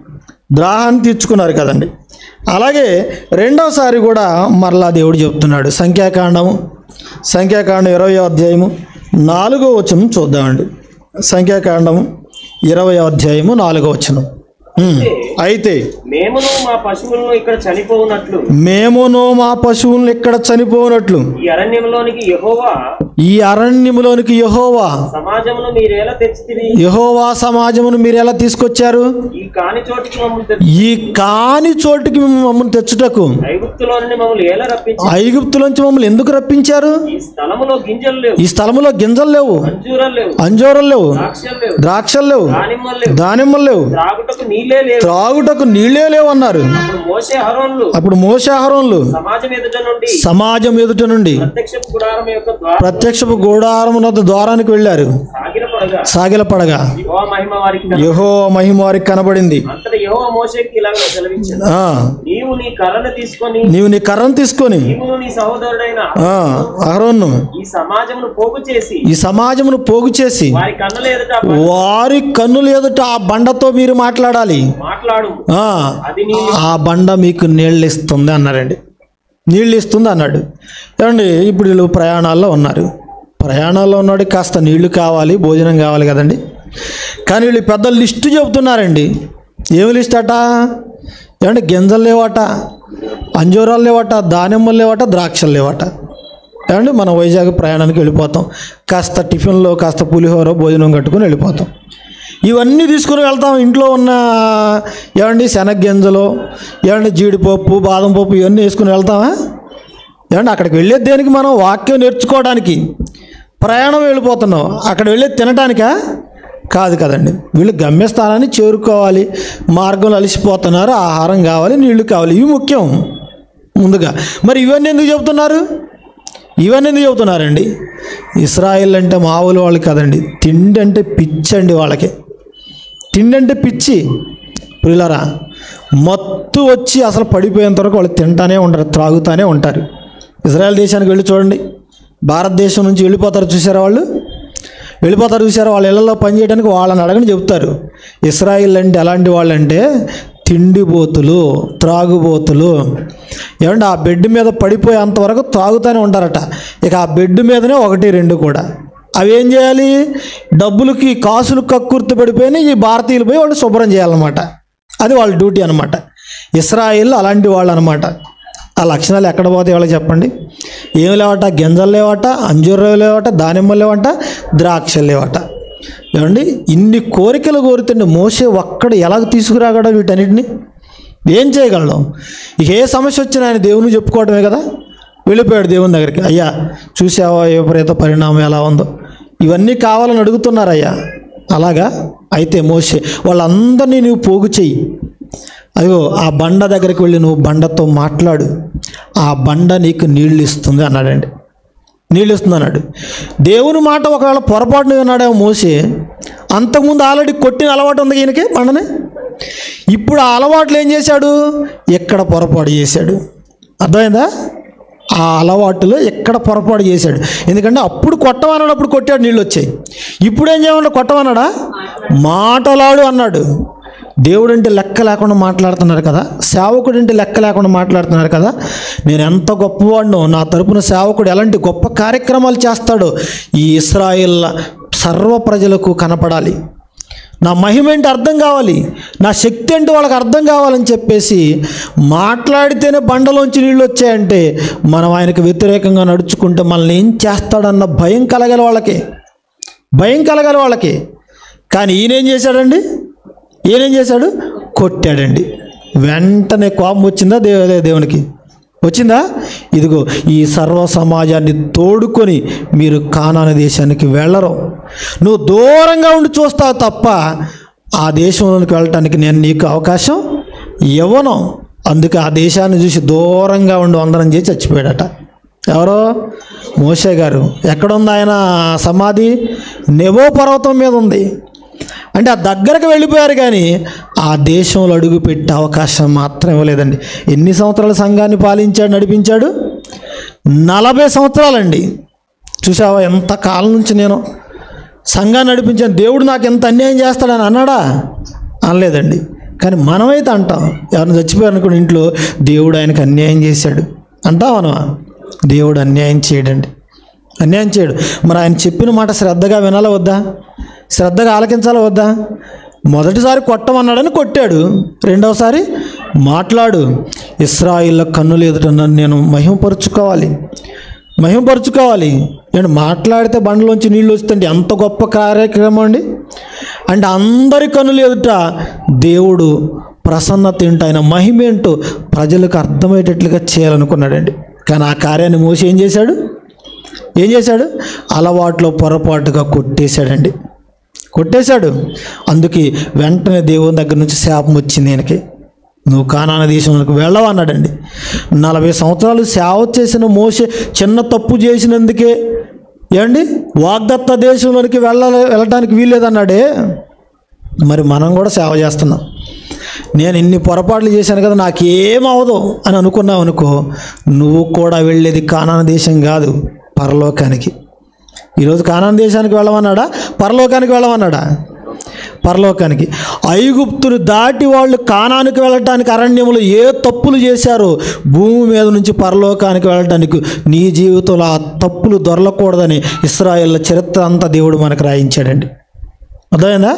కదండి. అలాగే రెండవసారి కూడా మరలా దేవుడు చెప్తున్నాడు. సంఖ్యాకాండం 20వ అధ్యాయము 4వ వచనం చూద్దామండి. సంఖ్యాకాండం 20వ అధ్యాయము 4వ వచనం. అయితే మేమును మా పశువులను ఇక్కడ చనిపోవునట్లు ఈ అరణ్యములోనికి యెహోవా సమాజమును మీరెలా తీసుకొచ్చారు? ఈ కాని చోటికి మమ్మల్ని తెచ్చుటకు ఐగుప్తులోంచి మమ్మల్ని ఎందుకు రప్పించారు? ఈ స్థలములో గింజలు లేవు, అంజూరాలు లేవు, ద్రాక్షలు లేవు, దానిమ్మలు లేవు, త్రాగుటకు నీళ్ళే లేవు అన్నారు. అప్పుడు మోషే అహరోనులు సమాజం ఎదుట నుండి ప్రత్యక్షపు గుడారము ద్వారానికి వెళ్ళారు. సాగిలపడగా యెహోవా మహిమ వారికి కనబడింది. నీవు నీ కర్రను తీసుకొని అహరోను ఈ సమాజమును పోగు చేసి వారి కన్నుల ఎదుట ఆ బండతో మీరు మాట్లాడాలి. ఆ బండ మీకు నీళ్ళు ఇస్తుంది అన్నారండి. నీళ్ళు ఇస్తుంది అన్నాడు. ఏమండి, ఇప్పుడు వీళ్ళు ప్రయాణాల్లో ఉన్నాడు. కాస్త నీళ్లు కావాలి, భోజనం కావాలి కదండి. కానీ వీళ్ళు పెద్ద లిస్టు చెబుతున్నారండి. ఏమి లిస్ట్ అట? ఏమంటే గింజలు లేవట, అంజూరాలు లేవట, దానిమ్మలు లేవట, ద్రాక్షలు లేవట. ఏమండి, మనం వైజాగ్ ప్రయాణానికి వెళ్ళిపోతాం. కాస్త టిఫిన్లో కాస్త పులిహోర భోజనం కట్టుకుని వెళ్ళిపోతాం. ఇవన్నీ తీసుకుని వెళ్తాం. ఇంట్లో ఉన్న ఏమండి శనగగింజలు, ఏమండి జీడిపప్పు, బాదం పప్పు ఇవన్నీ వేసుకుని వెళ్తామా? ఏమండి, అక్కడికి వెళ్ళేది దేనికి? మనం వాక్యం నేర్చుకోవడానికి ప్రయాణం వెళ్ళిపోతున్నాం. అక్కడ వెళ్ళేది తినటానికా? కాదు కదండి. వీళ్ళు గమ్యస్థానాన్ని చేరుకోవాలి, మార్గంలో అలసిపోతున్నారు, ఆహారం కావాలి, నీళ్లు కావాలి, ఇవి ముఖ్యం ముందుగా. మరి ఇవన్నీ ఎందుకు చెబుతున్నారండి? ఇశ్రాయేల్ అంటే మామూలు వాళ్ళు కదండి. తిండి అంటే పిచ్చి అండి వాళ్ళకి. తిండి అంటే పిచ్చి. ప్రియులారా, మత్తు వచ్చి అసలు పడిపోయేంత వరకు వాళ్ళు తింటానే ఉంటారు, త్రాగుతానే ఉంటారు. ఇజ్రాయెల్ దేశానికి వెళ్ళి చూడండి. భారతదేశం నుంచి వెళ్ళిపోతారు చూసారా? వాళ్ళ ఇళ్లలో పనిచేయడానికి వాళ్ళని అడగని చెప్తారు. ఇశ్రాయేల్ అంటే ఎలాంటి వాళ్ళంటే తిండిబోతులు, త్రాగుబోతులు. ఏమంటే ఆ బెడ్ మీద పడిపోయేంతవరకు త్రాగుతూనే ఉంటారట. ఇక ఆ బెడ్ మీదనే 1-2 కూడా. అవి ఏం చేయాలి? డబ్బులకి కాసులు కక్కుర్తి పడిపోయినాయి. ఈ భారతీయులు పోయి వాళ్ళు శుభ్రం చేయాలన్నమాట. అది వాళ్ళ డ్యూటీ అనమాట. ఇశ్రాయేల్ అలాంటి వాళ్ళు అనమాట. ఆ లక్షణాలు ఎక్కడ పోతాయి వాళ్ళకి చెప్పండి? ఏమి లేవట? గింజలు లేవట, అంజూరాలు లేవట, దానిమ్మలు లేవట, ద్రాక్షలు లేవట. ఏమండి, ఇన్ని కోరికలు కోరుతుండే మోషే ఒక్కడ ఎలాగ తీసుకురాగలడు వీటన్నిటిని? ఏం చేయగలడు? ఇక ఏ సమస్య వచ్చినా ఆయన దేవుని చెప్పుకోవడమే కదా. వెళ్ళిపోయాడు దేవుని దగ్గరికి. అయ్యా చూసావా విపరీత పరిణామం ఎలా ఉందో? ఇవన్నీ కావాలని అడుగుతున్నారయ్యా. అలాగా అయితే మోషే వాళ్ళందరినీ నువ్వు పోగు చెయ్యి, అయ్యో ఆ బండ దగ్గరికి వెళ్ళి నువ్వు బండతో మాట్లాడు, ఆ బండ నీకు నీళ్ళు ఇస్తుంది అన్నాడండి. నీళ్ళు ఇస్తుంది అన్నాడు. దేవుని మాట ఒకవేళ పొరపాటున విన్నాడేమో మోసే. అంతకుముందు ఆల్రెడీ కొట్టిన అలవాటు ఉంది ఈయనకి బండని. ఇప్పుడు ఆ అలవాట్లు ఏం చేశాడు? ఎక్కడ పొరపాటు చేశాడు. అర్థమైందా? ఆ అలవాటులో ఎక్కడ పొరపాటు చేశాడు. ఎందుకంటే అప్పుడు కొట్టమన్నాడు, అప్పుడు కొట్టాడు, నీళ్ళు వచ్చాయి. ఇప్పుడు ఏం చేయమన్నాడు? కొట్టమన్నాడా? మాటలాడు అన్నాడు. దేవుడు అంటే లెక్క లేకుండా మాట్లాడుతున్నారు కదా, సేవకుడు అంటే లెక్క లేకుండా మాట్లాడుతున్నారు కదా. నేను ఎంత గొప్పవాడినో, నా తరపున సేవకుడు ఎలాంటి గొప్ప కార్యక్రమాలు చేస్తాడో ఈ ఇశ్రాయేల్ సర్వ ప్రజలకు కనపడాలి, నా మహిమ ఏంటి అర్థం కావాలి, నా శక్తి ఏంటి వాళ్ళకి అర్థం కావాలని చెప్పేసి మాట్లాడితేనే బండలోంచి నీళ్ళు వచ్చాయంటే మనం ఆయనకు వ్యతిరేకంగా నడుచుకుంటే మనల్ని ఏం చేస్తాడన్న భయం కలగాలి వాళ్ళకి, భయం కలగాలి వాళ్ళకి. కానీ ఈయనేం చేశాడండి? ఈయనేం చేశాడు? కొట్టాడండి. వెంటనే కోపం వచ్చిందా దేవునికి? వచ్చిందా? ఇదిగో ఈ సర్వ సమాజాన్ని తోడుకొని మీరు కానాను దేశానికి వెళ్ళరు, నువ్వు దూరంగా ఉండి చూస్తావు తప్ప ఆ దేశంలోనికి వెళ్ళటానికి నేను నీకు అవకాశం ఇవ్వను. అందుకే ఆ దేశాన్ని చూసి దూరంగా ఉండి వందనం చేసి చచ్చిపోయాడట. ఎవరో? మోషే గారు. ఎక్కడుంది ఆయన సమాధి? నెబో పర్వతం మీద ఉంది. అంటే ఆ దగ్గరకు వెళ్ళిపోయారు కానీ ఆ దేశంలో అడుగు పెట్టే అవకాశం మాత్రం ఇవ్వలేదండి. ఎన్ని సంవత్సరాల సంఘాన్ని పాలించాడు, నడిపించాడు? 40 సంవత్సరాలండి. చూసావా ఎంత కాలం నుంచి నేను సంఘాన్ని నడిపించాను, దేవుడు నాకు ఎంత అన్యాయం చేస్తాడని అన్నాడా? అనలేదండి. కానీ మనమైతే అంటాం, ఎవరిని చచ్చిపోయారనుకోండి ఇంట్లో, దేవుడు ఆయనకు అన్యాయం చేశాడు అంటాం మనమా? దేవుడు అన్యాయం చేయడండి, అన్యాయం చేయడు. మరి ఆయన చెప్పిన మాట శ్రద్ధగా వినాలా వద్దా? శ్రద్ధగా ఆలకించాలా వద్దా? మొదటిసారి కొట్టమన్నాడని కొట్టాడు, రెండవసారి మాట్లాడు, ఇశ్రాయేళ్ల కన్నులు ఎదుట నన్ను నేను మహిమపరుచుకోవాలి, మహిమపరుచుకోవాలి. నేను మాట్లాడితే బండలోంచి నీళ్ళు వస్తుంటే ఎంత గొప్ప కార్యక్రమం అండి. అంటే అందరి కన్నులు ఎదుట దేవుడు ప్రసన్నత ఏంటో, ఆయన మహిమ ఏంటో ప్రజలకు అర్థమయ్యేటట్లుగా చేయాలనుకున్నాడండి. కానీ ఆ కార్యాన్ని మోసి ఏం చేశాడు? ఏం చేశాడు? అలవాట్లో పొరపాటుగా కొట్టేశాడండి, కొట్టేశాడు. అందుకే వెంటనే దేవుని దగ్గర నుంచి శాపం వచ్చింది ఆయనకి. నువ్వు కానాను దేశంలోకి వెళ్ళవు అన్నాడండి. 40 సంవత్సరాలు సేవ చేసిన మోషే చిన్న తప్పు చేసినందుకే ఏమండి వాగ్దత్త దేశంలోనికి వెళ్ళటానికి వీల్లేదన్నాడే. మరి మనం కూడా సేవ చేస్తున్నాం. నేను ఇన్ని పొరపాట్లు చేశాను కదా, నాకేమవదు అని అనుకున్నావు అనుకో, నువ్వు కూడా వెళ్ళేది కానాను దేశం కాదు, పరలోకానికి. ఈరోజు కానాను దేశానికి వెళ్ళమన్నాడా? పరలోకానికి వెళ్ళమన్నాడా? పరలోకానికి. ఐగుప్తును దాటి వాళ్ళు కానానికి వెళ్ళటానికి అరణ్యములు ఏ తప్పులు చేశారో భూమి మీద నుంచి పరలోకానికి వెళ్ళటానికి నీ జీవితంలో ఆ తప్పులు దొరలకూడదని ఇశ్రాయేళ్ల చరిత్ర అంతా దేవుడు మనకు రాయించాడండి. అర్థమైందా?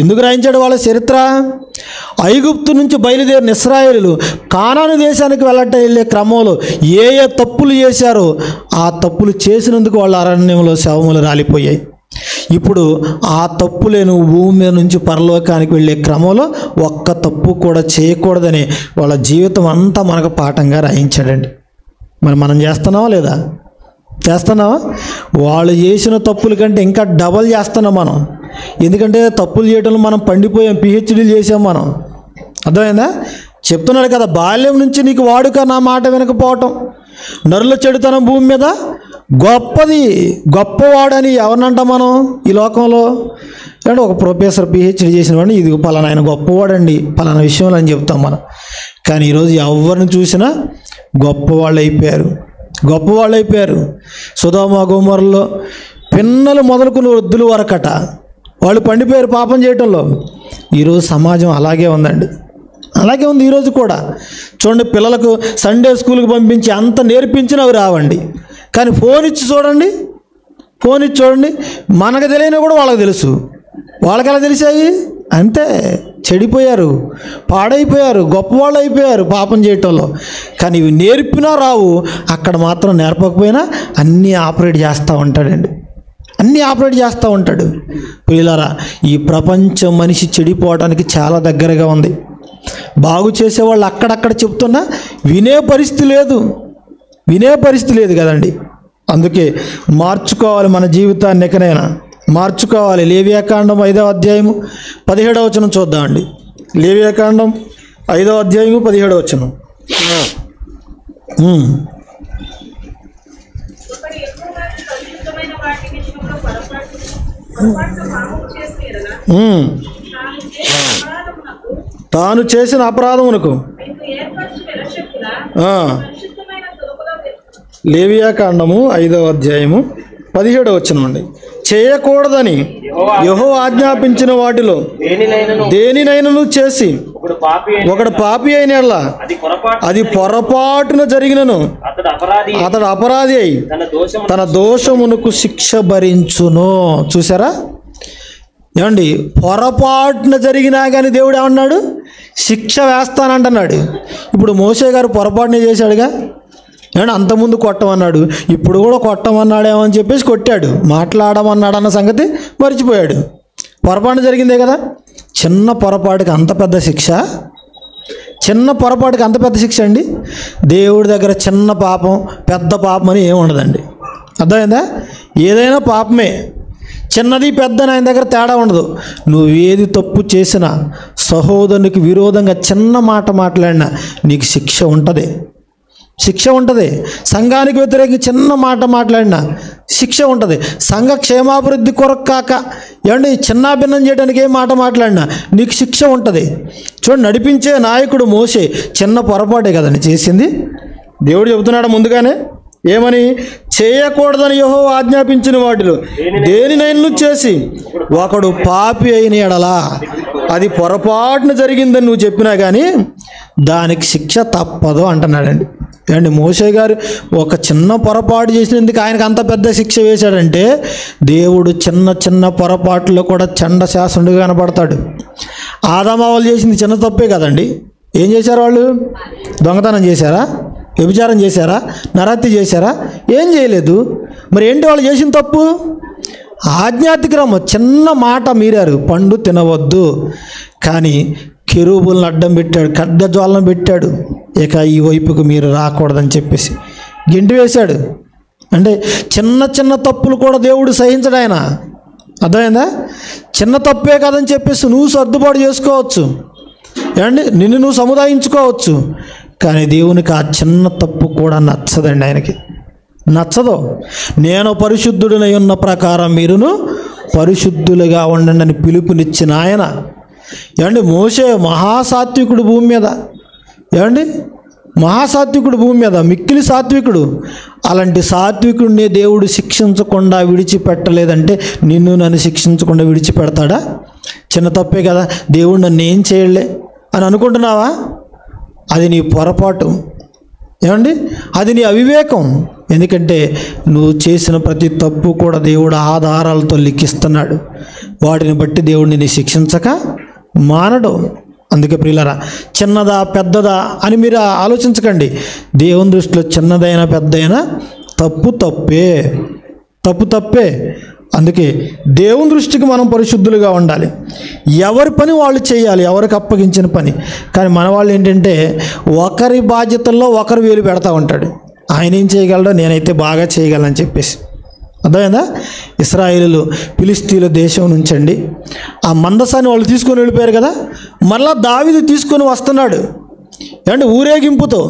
ఎందుకు రాయించాడు వాళ్ళ చరిత్ర? ఐగుప్తు నుంచి బయలుదేరిన ఇశ్రాయేలీయులు కానాను దేశానికి వెళ్ళే క్రమంలో ఏ ఏ తప్పులు చేశారో ఆ తప్పులు చేసినందుకు వాళ్ళ అరణ్యంలో శవములు రాలిపోయాయి. ఇప్పుడు ఆ తప్పులే నువ్వు భూమి మీద నుంచి పరలోకానికి వెళ్ళే క్రమంలో ఒక్క తప్పు కూడా చేయకూడదని వాళ్ళ జీవితం అంతా మనకు పాఠంగా రాయించాడండి. మరి మనం చేస్తున్నావా లేదా? చేస్తున్నావా? వాళ్ళు చేసిన తప్పుల కంటే ఇంకా డబల్ చేస్తున్నాం మనం. ఎందుకంటే తప్పులు చేయడంలో మనం పండిపోయాం, పిహెచ్డీలు చేసాం మనం. అర్థమైందా? చెప్తున్నాడు కదా, బాల్యం నుంచి నీకు వాడుక నా మాట వినకపోవటం, నరుల చెడుతనం భూమి మీద గొప్పది, గొప్పవాడని ఎవరినంటాం మనం ఈ లోకంలో? అంటే ఒక ప్రొఫెసర్ పిహెచ్డీ చేసిన వాడిని ఇది పలానా ఆయన గొప్పవాడండి పలానా విషయంలో అని చెప్తాం మనం. కానీ ఈరోజు ఎవరిని చూసినా గొప్పవాళ్ళు అయిపోయారు, గొప్పవాళ్ళు అయిపోయారు. సొదొమ గొమొర్రాలో పిన్నలు మొదలుకుని వృద్ధులు వరకట వాళ్ళు పండిపోయారు పాపం చేయటంలో. ఈరోజు సమాజం అలాగే ఉందండి, అలాగే ఉంది ఈరోజు కూడా. చూడండి, పిల్లలకు సండే స్కూల్కి పంపించి అంత నేర్పించినా అవి రావండి. కానీ ఫోన్ ఇచ్చి చూడండి, ఫోన్ ఇచ్చి చూడండి, మనకు తెలియని కూడా వాళ్ళకి తెలుసు. వాళ్ళకి ఎలా తెలిసాయి? అంతే, చెడిపోయారు, పాడైపోయారు, గొప్పవాళ్ళు అయిపోయారు పాపం చేయటంలో. కానీ ఇవి నేర్పినా రావు, అక్కడ మాత్రం నేర్పకపోయినా అన్నీ ఆపరేట్ చేస్తూ ఉంటాడండి, అన్నీ ఆపరేట్ చేస్తూ ఉంటాడు. పిల్లరా, ఈ ప్రపంచం మనిషి చెడిపోవడానికి చాలా దగ్గరగా ఉంది. బాగు చేసేవాళ్ళు అక్కడక్కడ చెప్తున్నా వినే పరిస్థితి లేదు, వినే పరిస్థితి లేదు కదండి. అందుకే మార్చుకోవాలి మన జీవితాన్ని, ఎక్కడైనా మార్చుకోవాలి. లేవియాకాండం 5వ అధ్యాయము 17వ వచనం చూద్దామండి. లేవియాకాండం 5వ అధ్యాయము 17వ వచనం. తాను చేసిన అపరాధమునకు లేవియా కాండము 5వ అధ్యాయము 17వ వచనం అండి. చేయకూడదని యెహోవా ఆజ్ఞాపించిన వాటిలో దేనినైనను చేసి ఒకడు పాపి అయిన యెడల అది పొరపాటున జరిగినను అతడు అపరాధి అయి తన దోషమునకు శిక్ష భరించును. చూసారా ఏమండి, పొరపాటున జరిగినా కానీ దేవుడు ఏమన్నాడు? శిక్ష వేస్తానంటున్నాడు. ఇప్పుడు మోషే గారు పొరపాటునే చేశాడుగా, ఏమన్నా అంతకుముందు కొట్టమన్నాడు, ఇప్పుడు కూడా కొట్టమన్నాడేమో అని చెప్పేసి కొట్టాడు. మాట్లాడమన్నాడు అన్న సంగతి మర్చిపోయాడు. పొరపాటు జరిగిందే కదా. చిన్న పొరపాటుకి అంత పెద్ద శిక్ష, చిన్న పొరపాటుకి అంత పెద్ద శిక్ష అండి. దేవుడి దగ్గర చిన్న పాపం పెద్ద పాపం అని ఏమి ఉండదండి. అర్థమైందా? ఏదైనా పాపమే, చిన్నది పెద్దని ఆయన దగ్గర తేడా ఉండదు. నువ్వేది తప్పు చేసినా, సహోదరునికి విరోధంగా చిన్న మాట మాట్లాడినా నీకు శిక్ష ఉంటుంది, శిక్ష ఉంటుంది. సంఘానికి వ్యతిరేకంగా చిన్న మాట మాట్లాడినా శిక్ష ఉంటుంది. సంఘ క్షేమాభివృద్ధి కొరకు కాక ఏమండి చిన్నాభిన్నం చేయడానికి ఏ మాట మాట్లాడినా నీకు శిక్ష ఉంటుంది. చూడండి, నడిపించే నాయకుడు మోషే చిన్న పొరపాటే కదండి చేసింది. దేవుడు చెబుతున్నాడు ముందుగానే ఏమని? చేయకూడదని యెహోవా ఆజ్ఞాపించిన వాటిలో దేనినైనా చేసి ఒకడు పాపి అయిన యెడల అది పొరపాటున జరిగిందని నువ్వు చెప్పినా కానీ దానికి శిక్ష తప్పదు అంటున్నాడండి. ఏమండి, మోషే గారు ఒక చిన్న పొరపాటు చేసినందుకు ఆయనకు అంత పెద్ద శిక్ష వేశాడంటే దేవుడు చిన్న చిన్న పొరపాట్లో కూడా చండ శాసనుడిగా కనపడతాడు. ఆదామావాళ్ళు చేసింది చిన్న తప్పే కదండి. ఏం చేశారు వాళ్ళు? దొంగతనం చేశారా? వ్యభిచారం చేశారా? నరహత్య చేశారా? ఏం చేయలేదు. మరి ఏంటి వాళ్ళు చేసిన తప్పు? ఆజ్ఞాతిక్రమం, చిన్న మాట మీరారు, పండు తినవద్దు. కానీ కెరూబులను అడ్డం పెట్టాడు, ఖడ్గజ్వాలను పెట్టాడు, ఇక ఈ వైపుకు మీరు రాకూడదని చెప్పేసి గింటి వేశాడు. అంటే చిన్న చిన్న తప్పులు కూడా దేవుడు సహించడు ఆయన. అర్థమైందా? చిన్న తప్పే కదని చెప్పేసి నువ్వు సర్దుబాటు చేసుకోవచ్చు, ఏమండి నిన్ను నువ్వు సముదాయించుకోవచ్చు. కానీ దేవునికి ఆ చిన్న తప్పు కూడా నచ్చదండి. ఆయనకి నచ్చదు. నేను పరిశుద్ధుడినై ఉన్న ప్రకారం మీరును పరిశుద్ధులుగా ఉండండి అని పిలుపునిచ్చిన ఆయన. ఏమండి, మోషే మహాసాత్వికుడు భూమి మీద, ఏమండి మహాసాత్వికుడు భూమి మీద, మిక్కిలి సాత్వికుడు. అలాంటి సాత్వికుడిని దేవుడు శిక్షించకుండా విడిచిపెట్టలేదంటే నిన్ను నన్ను శిక్షించకుండా విడిచిపెడతాడా? చిన్న తప్పే కదా, దేవుడు నన్ను ఏం చేయలే అని అనుకుంటున్నావా? అది నీ పొరపాటు, ఏమండి అది నీ అవివేకం. ఎందుకంటే నువ్వు చేసిన ప్రతి తప్పు కూడా దేవుడు ఆధారాలతో లిఖిస్తున్నాడు. వాటిని బట్టి దేవుడు నిన్ను శిక్షించక మానడు. అందుకే ప్రియులారా, చిన్నదా పెద్దదా అని మీరు ఆలోచించకండి. దేవుని దృష్టిలో చిన్నదైనా పెద్దయినా తప్పు తప్పే, తప్పు తప్పే. అందుకే దేవుని దృష్టికి మనం పరిశుద్ధులుగా ఉండాలి. ఎవరి పని వాళ్ళు చేయాలి, ఎవరికి అప్పగించిన పని. కానీ మన వాళ్ళు ఏంటంటే ఒకరి బాధ్యతల్లో ఒకరు వేలు పెడతా ఉంటాడు. ఆయన ఏం చేయగలడో నేనైతే బాగా చేయగలనని చెప్పేసి. అర్థమైందా? ఇశ్రాయేలు ఫిలిష్తీయుల దేశం నుంచండి ఆ మందసాన్ని వాళ్ళు తీసుకొని వెళ్ళిపోయారు కదా, మళ్ళా దావీదు తీసుకొని వస్తున్నాడు. ఏమంటే ఊరేగింపుతో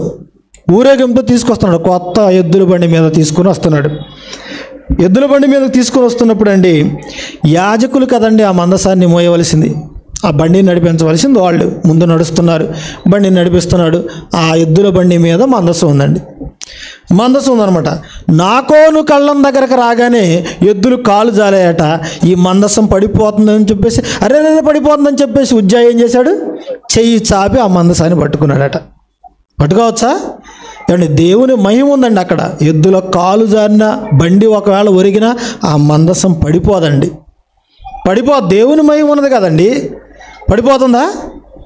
తీసుకొస్తున్నాడు. కొత్త ఎద్దుల బండి మీద తీసుకొని వస్తున్నాడు. ఎద్దుల బండి మీద తీసుకొని వస్తున్నప్పుడు అండి యాజకులు కదండి ఆ మందసాన్ని మోయవలసింది, ఆ బండిని నడిపించవలసింది వాళ్ళు. ముందు నడుస్తున్నారు, బండిని నడిపిస్తున్నాడు. ఆ ఎద్దుల బండి మీద మందసం ఉందండి, మందసం ఉందనమాట. నాకోను కళ్ళం దగ్గరకు రాగానే ఎద్దులు కాలు జాలేయట. ఈ మందసం పడిపోతుందని చెప్పేసి అరే పడిపోతుందని చెప్పేసి ఉజ్జాయి ఏం చేశాడు? చెయ్యి చాపి ఆ మందసాన్ని పట్టుకున్నాడట. పట్టుకోవచ్చా? ఏమంటే దేవుని మహిమ ఉందండి అక్కడ. ఎద్దుల కాలు జారిన బండి ఒకవేళ ఒరిగినా ఆ మందసం పడిపోదండి, దేవుని మహిమ ఉన్నది కదండి. పడిపోతుందా?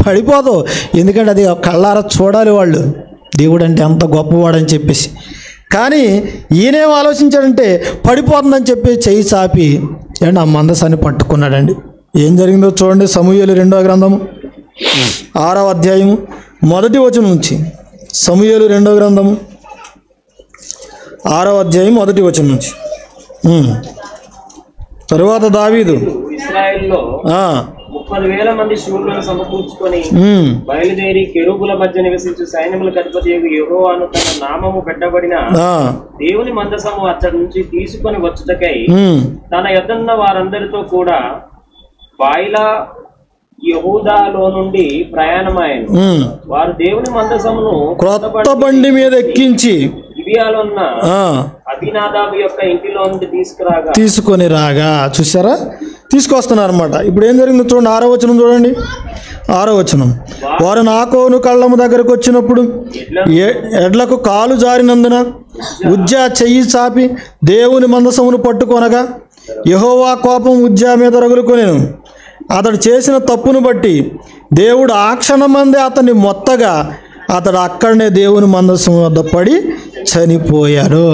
పడిపోదు. ఎందుకంటే అది కళ్ళారా చూడాలి వాళ్ళు, దేవుడు అంటే అంత గొప్పవాడని చెప్పేసి. కానీ ఈయనేం ఆలోచించాడంటే పడిపోతుందని చెప్పి చెయ్యి చాపి ఏమంటే ఆ మందసాన్ని పట్టుకున్నాడండి. ఏం జరిగిందో చూడండి. సమూయేలు 2వ గ్రంథము 6వ అధ్యాయము 1వ వచనం నుంచి. సమూయేలు 2వ గ్రంథము 6వ అధ్యాయం 1వ వచనం నుంచి. తరువాత దావీదు 30,000 మంది శూరులను సమకూర్చుకొని బయలుదేరి కెరూబుల మధ్య నివసించు సైన్యములకు అధిపతి యెహోవాను తన నామము పెట్టబడిన దేవుని మందసము అచ్చటి నుంచి తీసుకొని వచ్చుటకై తన యొద్దన్న వారందరితో కూడా బాయిలా యెహూదాలో నుండి ప్రయాణమాయను. వారు దేవుని మందసమును క్రొత్త బండి మీద ఎక్కించి గిబియాలో ఉన్న అబీనాదాబు యొక్క ఇంటిలో నుండి తీసుకొని రాగా చూసారా, తీసుకొస్తున్నారు అనమాట. ఇప్పుడు ఏం జరిగిందో చూడండి, 6వ వచనం చూడండి. 6వ వచనం, వారు నాకోను కళ్ళము దగ్గరకు వచ్చినప్పుడు ఎడ్లకు కాలు జారినందున ఉజ్జా చెయ్యి చాపి దేవుని మందసమును పట్టుకొనగా యెహోవా కోపం ఉజ్జా మీద రగులుకొనెను. అతడు చేసిన తప్పును బట్టి దేవుడు ఆ క్షణమందే అతన్ని మొత్తగా అతడు అక్కడనే దేవుని మందసం వద్ద పడి చనిపోయారు.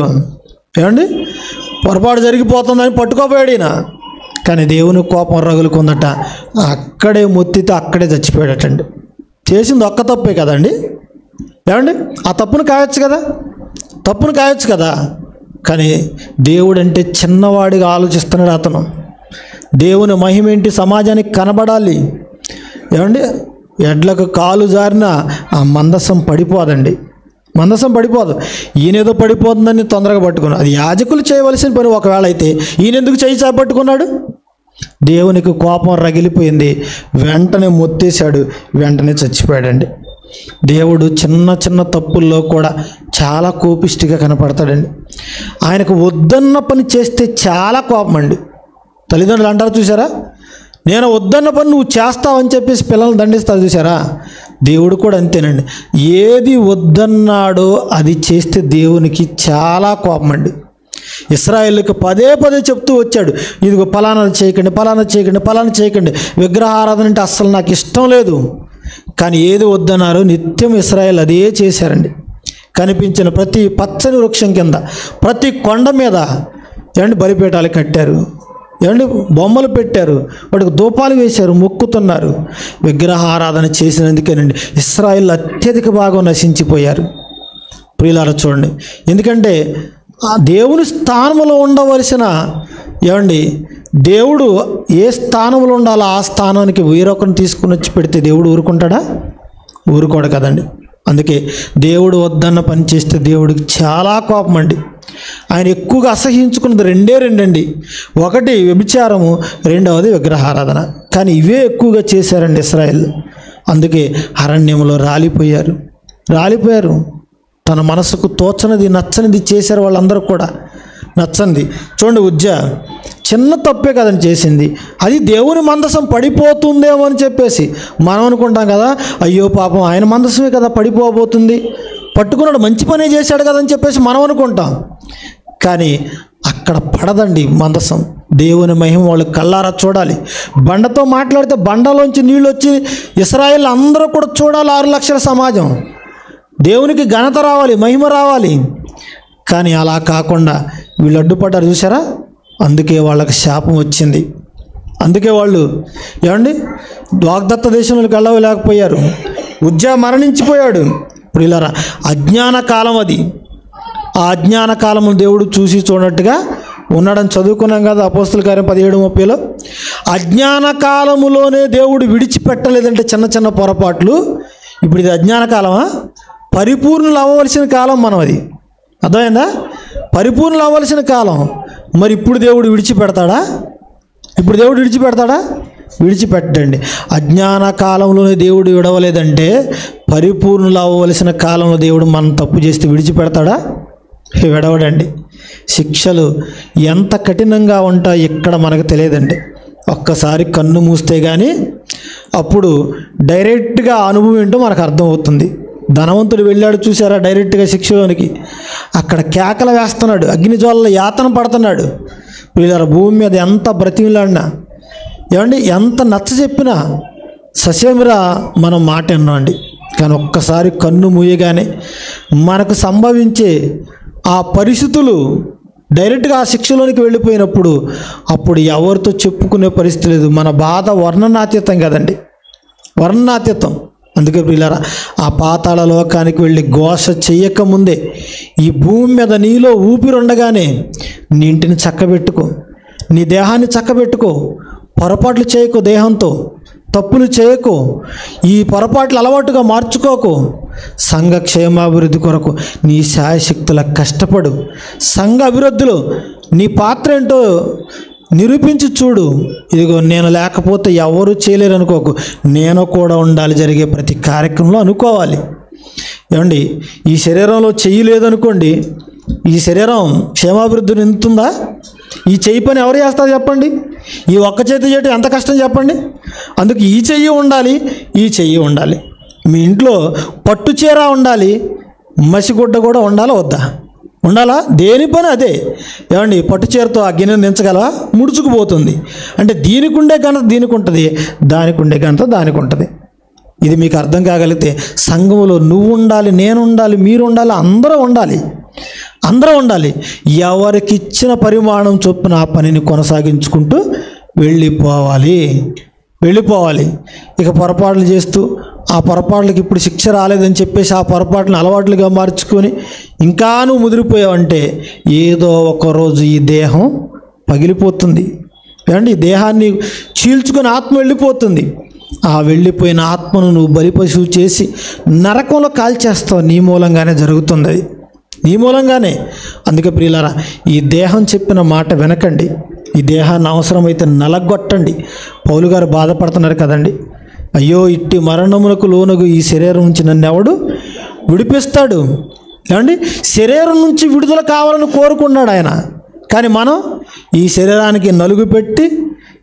ఏమండి, పొరపాటు జరిగిపోతుందని పట్టుకోపోయాడు ఈయన, కానీ దేవుని కోపం రగులుకుందట. అక్కడే మొత్తితే అక్కడే చచ్చిపోయాడటండి. చేసింది ఒక్క తప్పే కదండి. ఏమండి, ఆ తప్పును కాయొచ్చు కదా, కానీ దేవుడు అంటే చిన్నవాడిగా ఆలోచిస్తున్నాడు అతను. దేవుని మహిమ ఏంటి, సమాజానికి కనబడాలి. ఏమండి, ఎడ్లకు కాలు జారిన ఆ మందసం పడిపోదండి, మందసం పడిపోదు. ఈయనేదో పడిపోతుందని తొందరగా పట్టుకున్నాడు. అది యాజకులు చేయవలసిన పని ఒకవేళ అయితే ఈయన ఎందుకు చేయి చాపట్టుకున్నాడు? దేవునికి కోపం రగిలిపోయింది, వెంటనే మొత్తేశాడు, వెంటనే చచ్చిపోయాడండి. దేవుడు చిన్న చిన్న తప్పుల్లో కూడా చాలా కోపిష్టిగా కనపడతాడండి. ఆయనకు వద్దన్న పని చేస్తే చాలా కోపం అండి. తల్లిదండ్రులు అంటారు చూసారా, నేను వద్దన్న పని నువ్వు చేస్తావని చెప్పేసి పిల్లల్ని దండిస్తారు చూసారా. దేవుడు కూడా అంతేనండి. ఏది వద్దన్నాడో అది చేస్తే దేవునికి చాలా కోపం అండి. ఇశ్రాయేలుకి పదే చెప్తూ వచ్చాడు, ఇదిగో ఫలానా చేయకండి, విగ్రహారాధన అంటే అస్సలు నాకు ఇష్టం లేదు. కానీ ఏది వద్దన్నారో నిత్యం ఇశ్రాయేల్ అదే చేశారండి. కనిపించిన ప్రతి పచ్చని వృక్షం కింద, ప్రతి కొండ మీద ఏమండి బలిపీఠాలు కట్టారు, ఏమండి బొమ్మలు పెట్టారు, వాటికి ధూపాలు వేశారు, మొక్కుతున్నారు. విగ్రహారాధన చేసినందుకేనండి ఇశ్రాయేల్ అత్యధిక భాగం నశించిపోయారు. ప్రియులారా చూడండి, ఎందుకంటే ఆ దేవుని స్థానంలో ఉండవలసిన ఏమండి దేవుడు ఏ స్థానంలో ఉండాలో ఆ స్థానానికి వేరొకరిని తీసుకుని వచ్చి పెడితే దేవుడు ఊరుకుంటాడా? ఊరుకోడు కదండి. అందుకే దేవుడు వద్దన్న పని చేస్తే దేవుడికి చాలా కోపం అండి. ఆయన ఎక్కువగా అసహించుకున్నది రెండండి. ఒకటి వ్యభిచారము, రెండవది విగ్రహారాధన. కానీ ఇవే ఎక్కువగా చేశారండి ఇశ్రాయేల్. అందుకే అరణ్యంలో రాలిపోయారు. తన మనసుకు తోచనిది నచ్చనిది చేశారు వాళ్ళందరూ కూడా. నచ్చనిది చూడండి, ఉజ్జా చిన్న తప్పే కదండి చేసింది, అది దేవుని మందసం పడిపోతుందేమో అని చెప్పేసి మనం అనుకుంటాం కదా, అయ్యో పాపం ఆయన మందసమే కదా పడిపోబోతుంది, పట్టుకున్నాడు మంచి పనే చేశాడు కదని చెప్పేసి మనం అనుకుంటాం. కానీ అక్కడ పడదండి మందసం. దేవుని మహిమ వాళ్ళు కళ్ళారా చూడాలి. బండతో మాట్లాడితే బండలోంచి నీళ్ళు వచ్చి ఇశ్రాయేల్ అందరూ కూడా చూడాలి. 6 లక్షల సమాజం, దేవునికి ఘనత రావాలి, మహిమ రావాలి. కానీ అలా కాకుండా వీళ్ళు అడ్డుపడ్డారు చూసారా. అందుకే వాళ్ళకి శాపం వచ్చింది. అందుకే వాళ్ళు ఏమండి వాగ్దత్త దేశంలోకి వెళ్ళలేకపోయారు. ఉజ్జా మరణించిపోయాడు. ఇప్పుడు ఇలా అజ్ఞాన కాలం అది. ఆ అజ్ఞాన కాలము దేవుడు చూసి చూడనట్టుగా ఉన్నాడని చదువుకున్నాం కదా అపోస్తుల కార్యం 17:30లో. అజ్ఞాన కాలములోనే దేవుడు విడిచిపెట్టలేదంటే చిన్న పొరపాట్లు. ఇప్పుడు ఇది అజ్ఞాన కాలమా? పరిపూర్ణులు అవ్వవలసిన కాలం మనం, అది అర్థమైందా? పరిపూర్ణులు అవ్వవలసిన కాలం. మరి ఇప్పుడు దేవుడు విడిచిపెడతాడా? విడిచిపెట్టండి. అజ్ఞాన కాలంలోనే దేవుడు విడవలేదంటే పరిపూర్ణులు అవ్వవలసిన కాలంలో దేవుడు మనం తప్పు చేస్తే విడిచిపెడతాడా? విడవడండి. శిక్షలు ఎంత కఠినంగా ఉంటాయి ఇక్కడ మనకు తెలియదండి. ఒక్కసారి కన్ను మూస్తే కానీ అప్పుడు డైరెక్ట్గా అనుభవం ఏంటో మనకు అర్థమవుతుంది. ధనవంతుడు వెళ్ళాడు చూసారా డైరెక్ట్గా శిక్షలోనికి. అక్కడ కేకలు వేస్తున్నాడు, అగ్నిజ్వాలలో యాతన పడుతున్నాడు. వీళ్ళ భూమి మీద ఎంత బ్రతిమిలాడినా ఏమండి, ఎంత నచ్చ చెప్పినా ససేమిరా మనం మాట విన్నామండి. కానీ ఒక్కసారి కన్ను మూయగానే మనకు సంభవించే ఆ పరిస్థితులు డైరెక్ట్గా ఆ శిక్షలోనికి వెళ్ళిపోయినప్పుడు అప్పుడు ఎవరితో చెప్పుకునే పరిస్థితి లేదు. మన బాధ వర్ణనాతీతం కదండి, వర్ణనాతీతం. అందుకే ప్రియులారా, ఆ పాతాళ లోకానికి వెళ్ళి ఘోష చెయ్యకముందే ఈ భూమి మీద నీలో ఊపిరుండగానే నీ ఇంటిని చక్కబెట్టుకో, నీ దేహాన్ని చక్కబెట్టుకో, పొరపాట్లు చేయకు దేహంతో. తప్పులు చేయకు, ఈ పొరపాట్లు అలవాటుగా మార్చుకోకు. సంఘ క్షేమాభివృద్ధి కొరకు నీ శాయశక్తుల కష్టపడు. సంఘ అభివృద్ధిలో నీ పాత్ర ఏంటో నిరూపించి చూడు. ఇదిగో నేను లేకపోతే ఎవరు చేయలేరు అనుకోకు, నేను కూడా ఉండాలి జరిగే ప్రతి కార్యక్రమంలో అనుకోవాలి. ఏమండి, ఈ శరీరంలో చెయ్యి లేదనుకోండి, ఈ శరీరం క్షేమాభివృద్ధి నిందుతుందా? ఈ చెయ్యి పని ఎవరు చేస్తారు చెప్పండి? ఈ ఒక్క చేతి చేయటం ఎంత కష్టం చెప్పండి. అందుకు ఈ చెయ్యి ఉండాలి, ఈ చెయ్యి ఉండాలి. మీ ఇంట్లో పట్టు చీర ఉండాలి, మసిగుడ్డ కూడా ఉండాలా వద్దా? ఉండాలా? దేని పని అదే. ఏమండి, పట్టు చీరతో ఆ గిన్నెను దించగలవా? ముడుచుకుపోతుంది. అంటే దీనికి ఉండే ఘనత దీనికి ఉంటుంది, దానికి ఉండే ఘనత దానికి ఉంటుంది. ఇది మీకు అర్థం కాగలిగితే సంఘంలో నువ్వు ఉండాలి, నేను ఉండాలి, మీరు ఉండాలి, అందరూ ఉండాలి. అందరూ ఉండాలి. ఎవరికి ఇచ్చిన పరిమాణం చొప్పున ఆ పనిని కొనసాగించుకుంటూ వెళ్ళిపోవాలి. ఇక పొరపాట్లు చేస్తూ ఆ పొరపాట్లకి ఇప్పుడు శిక్ష రాలేదని చెప్పేసి ఆ పొరపాట్లను అలవాట్లుగా మార్చుకొని ఇంకా నువ్వు ముదిరిపోయావంటే ఏదో ఒకరోజు ఈ దేహం పగిలిపోతుంది. ఏమండి, ఈ దేహాన్ని చీల్చుకొని ఆత్మ వెళ్ళిపోతుంది. ఆ వెళ్ళిపోయిన ఆత్మను నువ్వు బలిపశువు చేసి నరకంలో కాల్చేస్తావు. నీ మూలంగానే జరుగుతుంది అది, నీ మూలంగానే. అందుకే ప్రియులారా, ఈ దేహం చెప్పిన మాట వినకండి. ఈ దేహాన్ని అవసరమైతే నలగొట్టండి. పౌలు గారు బాధపడుతున్నారు కదండి, అయ్యో ఇట్టి మరణములకు లోనగు ఈ శరీరం నుంచి నన్ను ఎవడు విడిపిస్తాడు? ఏమండి, శరీరం నుంచి విడుదల కావాలని కోరుకున్నాడు ఆయన. కానీ మనం ఈ శరీరానికి నలుగు పెట్టి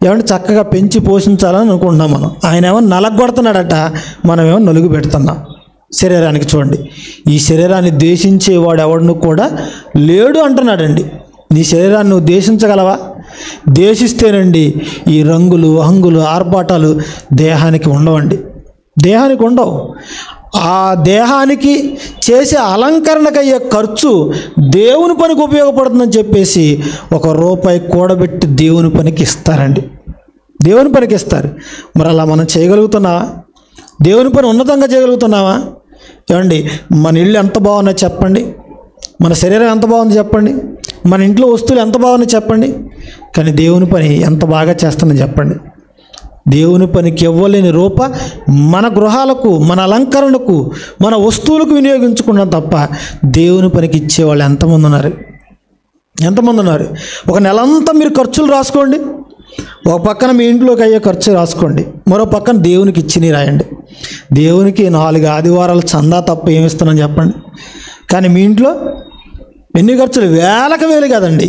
ఏమంటే చక్కగా పెంచి పోషించాలని అనుకుంటున్నాం మనం. ఆయన ఏమో నలగొడుతున్నాడట, మనమేమో నలుగు పెడుతున్నాం శరీరానికి. చూడండి, ఈ శరీరాన్ని ద్వేషించేవాడు ఎవడును కూడా లేడు అంటున్నాడండి. నీ శరీరాన్ని నువ్వు ద్వేషించగలవా? ద్వేషిస్తేనండి ఈ రంగులు, హంగులు, ఆర్భాటాలు దేహానికి ఉండవండి, దేహానికి ఉండవు. ఆ దేహానికి చేసే అలంకరణకయ్యే ఖర్చు దేవుని పనికి ఉపయోగపడుతుందని చెప్పేసి ₹1 కూడబెట్టి దేవుని పనికి ఇస్తారండి, దేవుని పనికి ఇస్తారు. మరి అలా మనం చేయగలుగుతున్నావా? దేవుని పని ఉన్నతంగా చేయగలుగుతున్నావా? ఏమండి, మన ఇల్లు ఎంత బాగున్నాయో చెప్పండి, మన శరీరం ఎంత బాగుంది చెప్పండి, మన ఇంట్లో వస్తువులు ఎంత బాగున్నాయి చెప్పండి. కానీ దేవుని పని ఎంత బాగా చేస్తుందని చెప్పండి. దేవుని పనికి ఇవ్వలేని రూప మన గృహాలకు, మన అలంకరణకు, మన వస్తువులకు వినియోగించుకున్నాం తప్ప దేవుని పనికి ఇచ్చేవాళ్ళు ఎంతమంది ఉన్నారు? ఒక నెలంతా మీరు ఖర్చులు రాసుకోండి. ఒక పక్కన మీ ఇంట్లోకి అయ్యే ఖర్చు రాసుకోండి, మరో పక్కన దేవునికి ఇచ్చినవి రాయండి. దేవునికి 4 ఆదివారాలు చందా తప్ప ఏమిస్తున్నాను చెప్పండి. కానీ మీ ఇంట్లో ఎన్ని ఖర్చులు? వేలకు వేలు కదండి,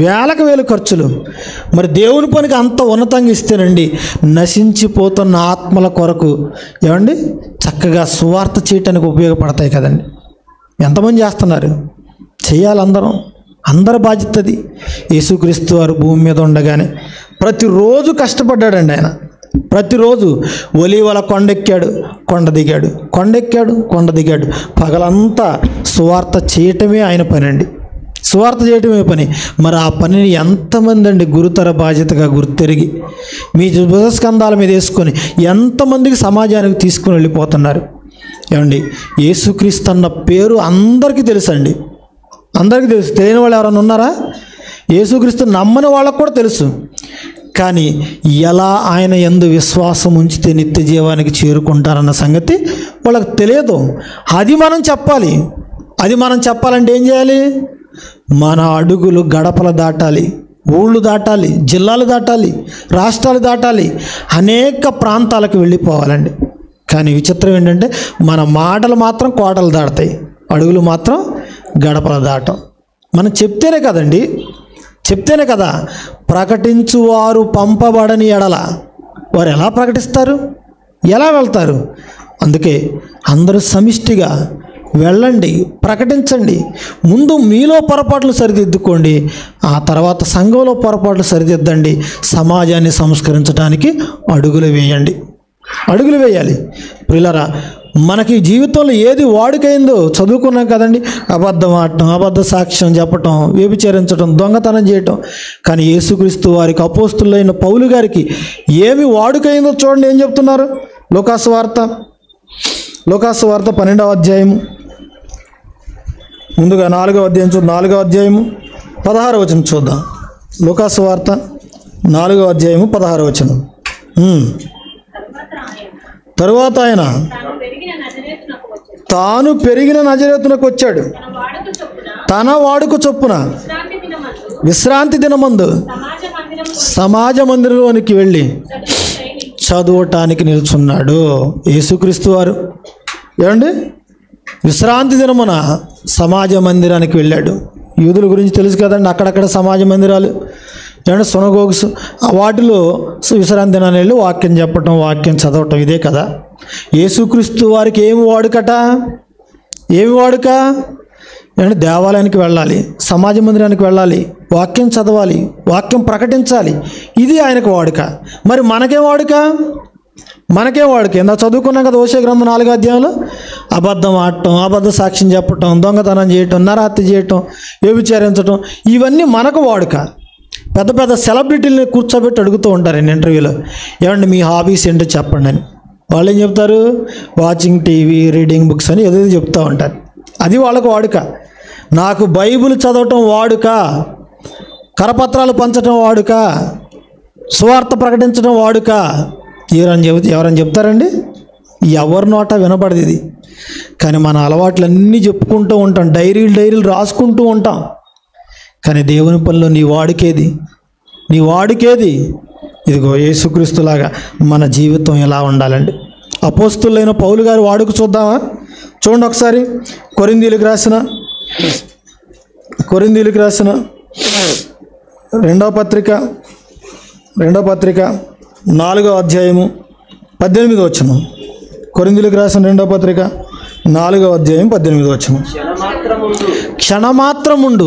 వేలకు వేలు ఖర్చులు. మరి దేవుని పనికి అంత ఉన్నతంగా ఇస్తేనండి నశించిపోతున్న ఆత్మల కొరకు ఏమండి చక్కగా సువార్త చేయటానికి ఉపయోగపడతాయి కదండి. ఎంతమంది చేస్తున్నారు? చేయాలి అందరి బాధ్యత అది. యేసుక్రీస్తు వారు భూమి మీద ఉండగానే ప్రతిరోజు కష్టపడ్డాడండి ఆయన. ప్రతిరోజు ఒలీవల కొండెక్కాడు, కొండ దిగాడు, కొండెక్కాడు, కొండ దిగాడు. పగలంతా సువార్త చేయటమే ఆయన పని అండి, సువార్త చేయటమే పని. మరి ఆ పనిని ఎంతమంది అండి గురుతర బాధ్యతగా గుర్తెరిగి మీ భుజస్కంధాల మీద వేసుకొని ఎంతమందికి సమాజానికి తీసుకుని వెళ్ళిపోతున్నారు? ఏమండి, యేసుక్రీస్తు అన్న పేరు అందరికీ తెలుసండి, అందరికీ తెలుసు. తెలియని వాళ్ళు ఎవరైనా ఉన్నారా? యేసుక్రీస్తు నమ్మని వాళ్ళకు కూడా తెలుసు. కానీ ఎలా ఆయన యందు విశ్వాసం ఉంచితే నిత్య జీవానికి చేరుకుంటారన్న సంగతి వాళ్ళకి తెలియదు. అది మనం చెప్పాలి. అది మనం చెప్పాలంటే ఏం చేయాలి? మన అడుగులు గడపలు దాటాలి, ఊళ్ళు దాటాలి, జిల్లాలు దాటాలి, రాష్ట్రాలు దాటాలి, అనేక ప్రాంతాలకు వెళ్ళిపోవాలండి. కానీ విచిత్రం ఏంటంటే మన మాటలు మాత్రం కోటలు దాటుతాయి, అడుగులు మాత్రం గడపలు దాటం. మనం చెప్తేనే కదండి, చెప్తేనే కదా. ప్రకటించువారు పంపబడని ఎడల వారు ఎలా ప్రకటిస్తారు? ఎలా వెళ్తారు? అందుకే అందరూ సమిష్టిగా వెళ్ళండి, ప్రకటించండి. ముందు మీలో పొరపాట్లు సరిదిద్దుకోండి, ఆ తర్వాత సంఘంలో పొరపాట్లు సరిదిద్దండి. సమాజాన్ని సంస్కరించడానికి అడుగులు వేయాలి. ప్రియులారా, మనకి జీవితంలో ఏది వాడుకైందో చదువుకున్నాం కదండి. అబద్ధం ఆడటం, అబద్ధ సాక్ష్యం చెప్పటం, వ్యభిచరించడం, దొంగతనం చేయటం. కానీ యేసుక్రీస్తు వారికి అపోస్తులైన పౌలు గారికి ఏమి వాడుకైందో చూడండి. ఏం చెప్తున్నారు? లూకాసు వార్త 12వ అధ్యాయము, ముందుగా 4వ అధ్యాయం చూద్దాం. 4వ అధ్యాయము 16వ వచనం చూద్దాం. లూకాసు వార్త 4వ అధ్యాయము 16వ వచనం. తరువాత ఆయన తాను పెరిగిన నజరేతునకు వచ్చాడు. తన వాడుక చొప్పున విశ్రాంతి దినమందు సమాజ మందిరంలోనికి వెళ్ళి చదువటానికి నిల్చున్నాడు. యేసుక్రీస్తు వారు ఏమండి విశ్రాంతి దినమున సమాజ మందిరానికి వెళ్ళాడు. యూదుల గురించి తెలుసు కదండి, అక్కడక్కడ సమాజ మందిరాలు ఏమంటే సునగోగ్స్, వాటిలో విశ్రాంతి దినాన్ని వెళ్ళి వాక్యం చెప్పటం, వాక్యం చదవటం, ఇదే కదా. యేసుక్రీస్తు వారికి ఏమి వాడుకట, ఏమి వాడుక ఏమంటే దేవాలయానికి వెళ్ళాలి, సమాజ మందిరానికి వెళ్ళాలి, వాక్యం చదవాలి, వాక్యం ప్రకటించాలి, ఇది ఆయనకు వాడుక. మరి మనకేం వాడుక, మనకేం వాడుక? ఎంత చదువుకున్నాం కదా హోషేయ గ్రంథం 4వ అధ్యాయంలో, అబద్ధం ఆడటం, అబద్ధ సాక్ష్యం చెప్పటం, దొంగతనం చేయటం, నరహత్య చేయటం, వ్యభిచారించటం, ఇవన్నీ మనకు వాడుక. పెద్ద పెద్ద సెలబ్రిటీలని కూర్చోబెట్టి అడుగుతూ ఉంటారు ఇంటర్వ్యూలో, ఏమండి మీ హాబీస్ ఏంటో చెప్పండి అని. వాళ్ళు ఏం చెప్తారు? వాచింగ్ టీవీ, రీడింగ్ బుక్స్ అని ఏదో చెప్తూ ఉంటారు. అది వాళ్ళకు వాడుక. నాకు బైబిల్ చదవటం వాడుక, కరపత్రాలు పంచడం వాడుక, సువార్త ప్రకటించడం వాడుక. ఎవరని చెప్తారండి? ఎవరి నోట వినపడదు ఇది. కానీ మన అలవాట్లన్నీ చెప్పుకుంటూ ఉంటాం, డైరీలు రాసుకుంటూ ఉంటాం. కానీ దేవుని పనిలో నీ వాడుకేది, నీ వాడుకేది? ఇదిగో యేసుక్రీస్తులాగా మన జీవితం ఎలా ఉండాలండి. అపోస్తులైన పౌలు గారి వాడుక చూద్దామా? చూడండి ఒకసారి. కొరింథీయులకు రాసిన రెండవ పత్రిక 4వ అధ్యాయము 18వ వచనం. కొరింథీయులకు రాసిన 2వ పత్రిక 4వ అధ్యాయం 18వ వచనం. క్షణమాత్రముండు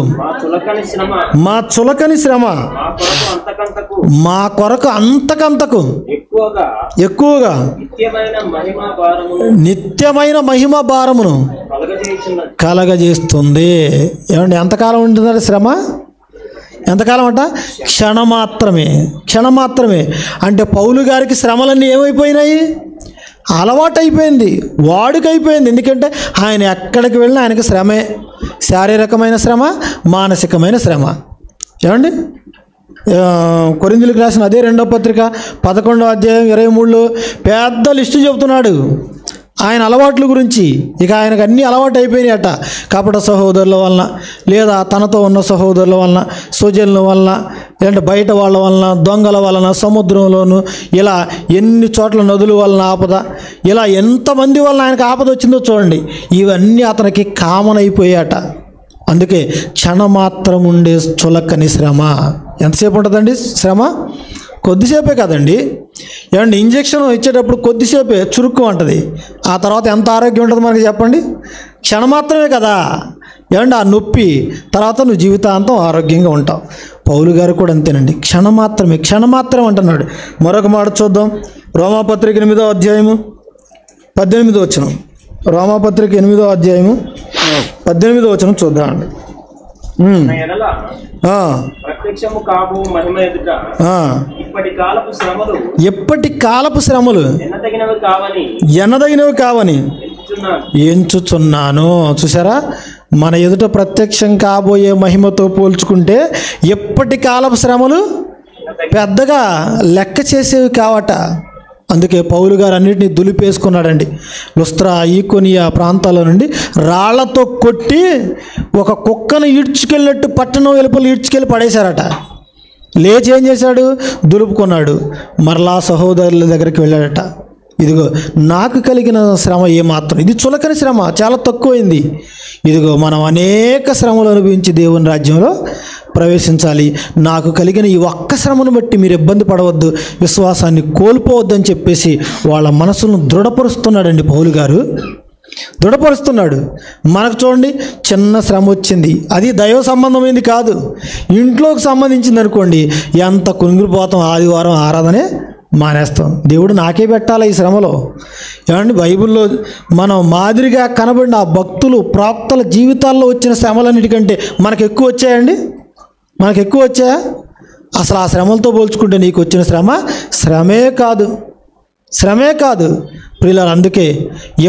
మా చులకని శ్రమ మా కొరకు అంతకంతకు ఎక్కువగా నిత్యమైన మహిమ భారమును కలగజేస్తుంది. ఏమండి ఎంతకాలం ఉంటుందంటే శ్రమ? ఎంతకాలం అంట? క్షణమాత్రమే. అంటే పౌలు గారికి శ్రమలన్నీ ఏమైపోయినాయి? అలవాటైపోయింది, వాడుకైపోయింది. ఎందుకంటే ఆయన ఎక్కడికి వెళ్ళినా ఆయనకి శ్రమే, శారీరకమైన శ్రమ, మానసికమైన శ్రమ. ఏమండి కొరింథీయులకు రాసిన అదే 2వ పత్రిక 11వ అధ్యాయం 23లో పెద్ద లిస్టు చెబుతున్నాడు ఆయన అలవాట్ల గురించి. ఇక ఆయనకు అన్నీ అలవాటు అయిపోయినాయట. కపట సహోదరుల వలన, లేదా తనతో ఉన్న సహోదరుల వలన, సుజనుల వలన, లేదంటే బయట వాళ్ళ వలన, దొంగల వలన, సముద్రంలోను, ఇలా ఎన్ని చోట్ల నదుల వలన ఆపద, ఇలా ఎంతమంది వలన ఆయనకు ఆపద వచ్చిందో చూడండి. ఇవన్నీ అతనికి కామన్ అయిపోయాట. అందుకే క్షణమాత్రం ఉండే చులకని శ్రమ. ఎంతసేపు ఉంటుందండి శ్రమ? కొద్దిసేపే కదండి. ఏమంటే ఇంజక్షన్ ఇచ్చేటప్పుడు కొద్దిసేపే చురుక్కు ఉంటుంది, ఆ తర్వాత ఎంత ఆరోగ్యం ఉంటుంది మనకి చెప్పండి? క్షణమాత్రమే కదా. ఏమంటే ఆ నొప్పి తర్వాత నువ్వు జీవితాంతం ఆరోగ్యంగా ఉంటావు. పౌలు గారు కూడా అంతేనండి, క్షణమాత్రం అంటున్నాడు. మరొక మాట చూద్దాం. రోమాపత్రిక 8వ అధ్యాయము 18వ వచనం. రోమాపత్రిక 8వ అధ్యాయము 18వ వచనం చూద్దామండి. ఎప్పటి కాలపు శ్రమలు ఎన్నదగినవి కావని ఎంచుచున్నాను. చూసారా, మన ఎదుట ప్రత్యక్షం కాబోయే మహిమతో పోల్చుకుంటే ఎప్పటి కాలపు శ్రమలు పెద్దగా లెక్క చేసేవి కావట. అందుకే పౌలు గారు అన్నిటినీ దులిపేసుకున్నాడండి. లుస్త్రా, ఈకొనియా ప్రాంతాల నుండి రాళ్లతో కొట్టి ఒక కుక్కను ఈడ్చుకెళ్ళినట్టు పట్టణం వెలుపల ఈడ్చుకెళ్ళి పడేశారట. లేచి ఏం చేశాడు? దులుపుకున్నాడు, మరలా సహోదరుల దగ్గరికి వెళ్ళాడట. ఇదిగో నాకు కలిగిన శ్రమ ఏమాత్రం, ఇది చులకని శ్రమ, చాలా తక్కువైంది. ఇదిగో మనం అనేక శ్రమలు అనుభవించి దేవుని రాజ్యంలో ప్రవేశించాలి. నాకు కలిగిన ఈ ఒక్క శ్రమను బట్టి మీరు ఇబ్బంది పడవద్దు, విశ్వాసాన్ని కోల్పోవద్దు అని చెప్పేసి వాళ్ళ మనసులను దృఢపరుస్తున్నాడండి పౌలు గారు. దృఢపరుస్తున్నాడు. మనకు చూడండి, చిన్న శ్రమ వచ్చింది, అది దైవ సంబంధమైంది కాదు, ఇంట్లోకి సంబంధించింది అనుకోండి, ఎంత కునిగిపోతాం, ఆదివారం ఆరాధనే మానేస్తాం. దేవుడు నాకే పెట్టాలి ఈ శ్రమలో. ఏమండి బైబిల్లో మనం మాదిరిగా కనబడిన ఆ భక్తులు ప్రాప్తుల జీవితాల్లో వచ్చిన శ్రమలన్నిటికంటే మనకు ఎక్కువ వచ్చాయండి? మనకు ఎక్కువ వచ్చాయా? అసలు ఆ శ్రమలతో పోల్చుకుంటే నీకు వచ్చిన శ్రమే కాదు ప్రియులారా. అందుకే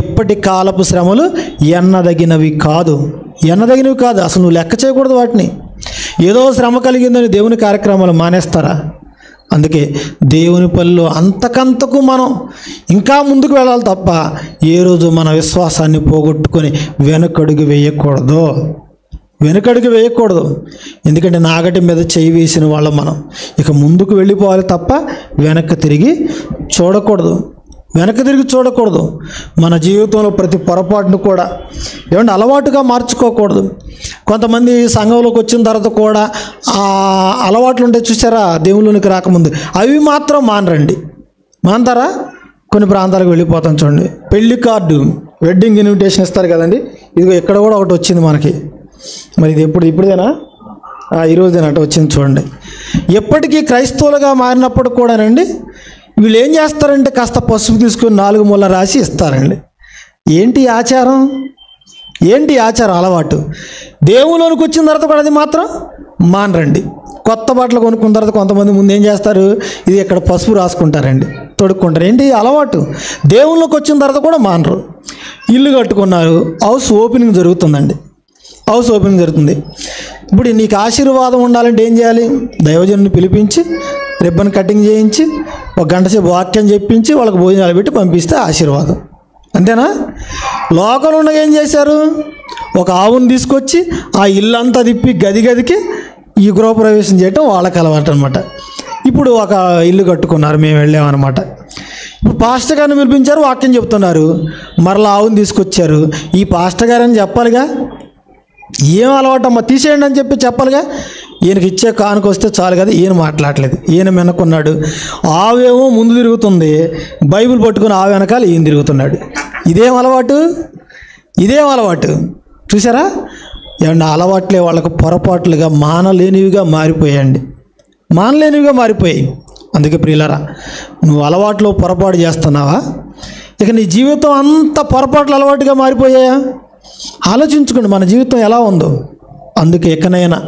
ఎప్పటి కాలపు శ్రమలు ఎన్నదగినవి కాదు. అసలు నువ్వు లెక్క చేయకూడదు వాటిని. ఏదో శ్రమ కలిగిందని దేవుని కార్యక్రమాలు మానేస్తారా? అందుకే దేవుని పనిలో అంతకంతకు మనం ఇంకా ముందుకు వెళ్ళాలి తప్ప ఏ రోజు మన విశ్వాసాన్ని పోగొట్టుకొని వెనకడుగు వేయకూడదు. ఎందుకంటే నాగటి మీద చేయి వేసిన వాళ్ళం మనం. ఇక ముందుకు వెళ్ళిపోవాలి తప్ప వెనక్కి తిరిగి చూడకూడదు. మన జీవితంలో ప్రతి పొరపాటును కూడా అలవాటుగా మార్చుకోకూడదు. కొంతమంది సంఘంలోకి వచ్చిన తర్వాత కూడా ఆ అలవాట్లు ఉంటే చూసారా, దేవుళ్ళలోనికి రాకముందు అవి మాత్రం మానతారా? కొన్ని ప్రాంతాలకు వెళ్ళిపోతాం చూడండి, పెళ్లి కార్డు, వెడ్డింగ్ ఇన్విటేషన్ ఇస్తారు కదండి. ఇదిగో ఇక్కడ కూడా ఒకటి వచ్చింది మనకి. మరి ఇది ఇప్పుడుదేనా? ఈరోజుదేనా అటు వచ్చింది చూడండి. ఎప్పటికీ క్రైస్తవులుగా మారినప్పుడు కూడానండి వీళ్ళు ఏం చేస్తారంటే కాస్త పసుపు తీసుకొని 4 మూల రాసి ఇస్తారండి. ఏంటి ఆచారం, అలవాటు. దేవులోనికి వచ్చిన తర్వాత కూడా అది మాత్రం మానరండి. కొత్త బట్టలు కొనుక్కున్న తర్వాత కొంతమంది ముందు ఏం చేస్తారు, ఇది ఇక్కడ పసుపు రాసుకుంటారండి, తొడుక్కుంటారు. ఏంటి అలవాటు. దేవుళ్ళకి వచ్చిన తర్వాత కూడా మానరు. ఇల్లు కట్టుకున్నారు, హౌస్ ఓపెనింగ్ జరుగుతుంది. ఇప్పుడు నీకు ఆశీర్వాదం ఉండాలంటే ఏం చేయాలి? దైవజనుని పిలిపించి రిబ్బన్ కటింగ్ చేయించి 1 గంట సేపు వాక్యం చెప్పించి వాళ్ళకి భోజనాలు పెట్టి పంపిస్తే ఆశీర్వాదం. అంతేనా? లోకంలో ఉండగా ఏం చేశారు, ఒక ఆవును తీసుకొచ్చి ఆ ఇల్లంతా తిప్పి గదికి ఈ గృహప్రవేశం చేయటం వాళ్ళకి అలవాటు అనమాట. ఇప్పుడు ఒక ఇల్లు కట్టుకున్నారు, మేము వెళ్ళామన్నమాట. ఇప్పుడు పాస్టర్ గారిని పిలిపించారు, వాక్యం చెప్తున్నారు, మరలా ఆవును తీసుకొచ్చారు. ఈ పాస్టర్ గారని చెప్పాలిగా, ఏం అలవాటమ్మా తీసేయండి అని చెప్పాలిగా. ఈయనకి ఇచ్చే కానుక వస్తే చాలు కదా, ఈయన మాట్లాడలేదు. ఈయన వెనక్కున్నాడు, ఆవేమో ముందు తిరుగుతుంది, బైబిల్ పట్టుకుని ఆవు వెనకాల ఈయన తిరుగుతున్నాడు. ఇదేం అలవాటు చూసారా? ఏమన్నా అలవాట్లే వాళ్ళకు పొరపాట్లుగా మానలేనివిగా మారిపోయాయి. అందుకే ప్రియులారా, నువ్వు అలవాట్లో పొరపాటు చేస్తున్నావా? ఇక నీ జీవితం అంతా పొరపాట్లు అలవాటుగా మారిపోయాయా? ఆలోచించుకోండి మన జీవితం ఎలా ఉందో. అందుకే ఎక్కనైనా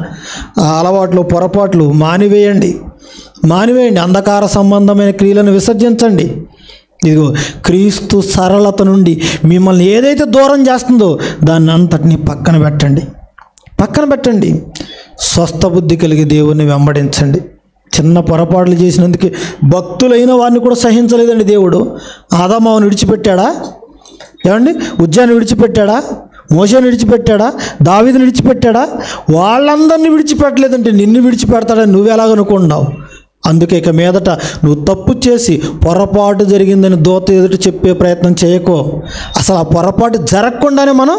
ఆ అలవాట్లు పొరపాట్లు మానివేయండి. అంధకార సంబంధమైన క్రియలను విసర్జించండి. ఇదిగో క్రీస్తు సరళత నుండి మిమ్మల్ని ఏదైతే దూరం చేస్తుందో దాన్ని అంతటిని పక్కన పెట్టండి. స్వస్థ బుద్ధి కలిగి దేవుణ్ణి వెంబడించండి. చిన్న పొరపాట్లు చేసినందుకు భక్తులైన వారిని కూడా సహించలేదండి దేవుడు. ఆదామావును విడిచిపెట్టాడా? ఉజ్జాన్ని విడిచిపెట్టాడా? మోషేని విడిచిపెట్టాడా? దావీదుని విడిచిపెట్టాడా? వాళ్ళందరినీ విడిచిపెట్టలేదంటే నిన్ను విడిచిపెడతాడని నువ్వెలాగనుకున్నావు? అందుకే ఇక మీదట నువ్వు తప్పు చేసి పొరపాటు జరిగిందని దూత ఎదుట చెప్పే ప్రయత్నం చేయకో. అసలు ఆ పొరపాటు జరగకుండానే మనం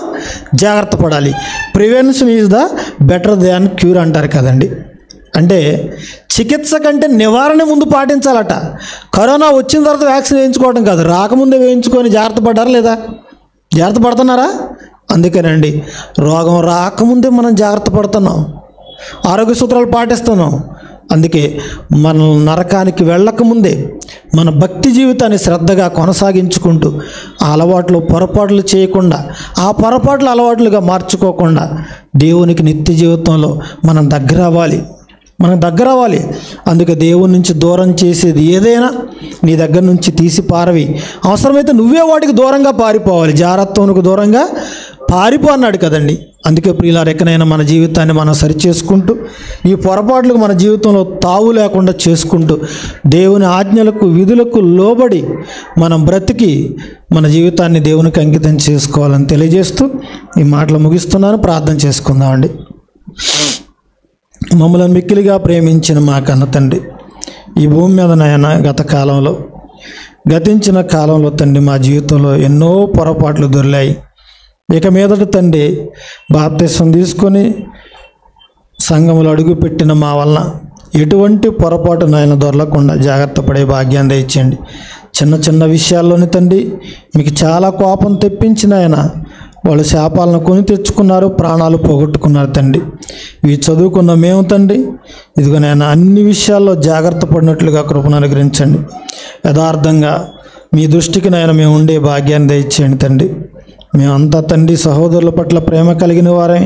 జాగ్రత్త పడాలి. Prevention is the better than cure అంటారు కదండి. అంటే చికిత్స కంటే నివారణ ముందు పాటించాలట. కరోనా వచ్చిన తర్వాత వ్యాక్సిన్ వేయించుకోవడం కాదు, రాకముందే వేయించుకొని జాగ్రత్త పడ్డారా లేదా? జాగ్రత్త పడుతున్నారా? అందుకేనండి రోగం రాకముందే మనం జాగ్రత్త పడుతున్నాం, ఆరోగ్య సూత్రాలు పాటిస్తున్నాం. అందుకే మనం నరకానికి వెళ్ళకముందే మన భక్తి జీవితాన్ని శ్రద్ధగా కొనసాగించుకుంటూ ఆ అలవాట్లు పొరపాట్లు చేయకుండా, ఆ పొరపాట్లు అలవాట్లుగా మార్చుకోకుండా దేవునికి నిత్య జీవితంలో మనం దగ్గర అవ్వాలి. అందుకే దేవుని నుంచి దూరం చేసేది ఏదైనా నీ దగ్గర నుంచి తీసి పారవి. అవసరమైతే నువ్వే వాటికి దూరంగా పారిపోవాలి. జాగ్రత్తకు దూరంగా పారిపో అన్నాడు కదండి. అందుకే ప్రియులారా, ఎక్కడైనా మన జీవితాన్ని మనం సరిచేసుకుంటూ ఈ పొరపాట్లకు మన జీవితంలో తావు లేకుండా చేసుకుంటూ దేవుని ఆజ్ఞలకు విధులకు లోబడి మనం బ్రతికి మన జీవితాన్ని దేవునికి అంకితం చేసుకోవాలని తెలియజేస్తూ ఈ మాటలు ముగిస్తున్నాను. ప్రార్థన చేసుకుందామండి. మమ్మల్ని మిక్కిలిగా ప్రేమించిన మా కన్న తండ్రి, ఈ భూమి మీద నాయన గతించిన కాలంలో తండ్రి మా జీవితంలో ఎన్నో పొరపాట్లు దొర్లాయి. ఇక మీదట తండ్రి బాప్తిస్మం తీసుకొని సంఘములో అడుగుపెట్టిన మా వలన ఎటువంటి పొరపాటు నాయన దొరలకుండా జాగ్రత్త పడే భాగ్యాన్ని దయచేయండి. చిన్న విషయాల్లోని తండ్రి మీకు చాలా కోపం తెప్పించిన ఆయన వాళ్ళు శాపాలను కొని తెచ్చుకున్నారు, ప్రాణాలు పోగొట్టుకున్నారు తండ్రి. ఇవి చదువుకున్న మేము తండ్రి ఇదిగో నాయన అన్ని విషయాల్లో జాగ్రత్త పడినట్లుగా కృపను అనుగ్రహించండి. యథార్థంగా మీ దృష్టికి నాయన మేము ఉండే భాగ్యాన్ని దయచేయండి తండ్రి. మేమంతా తండ్రి సహోదరుల పట్ల ప్రేమ కలిగిన వారే,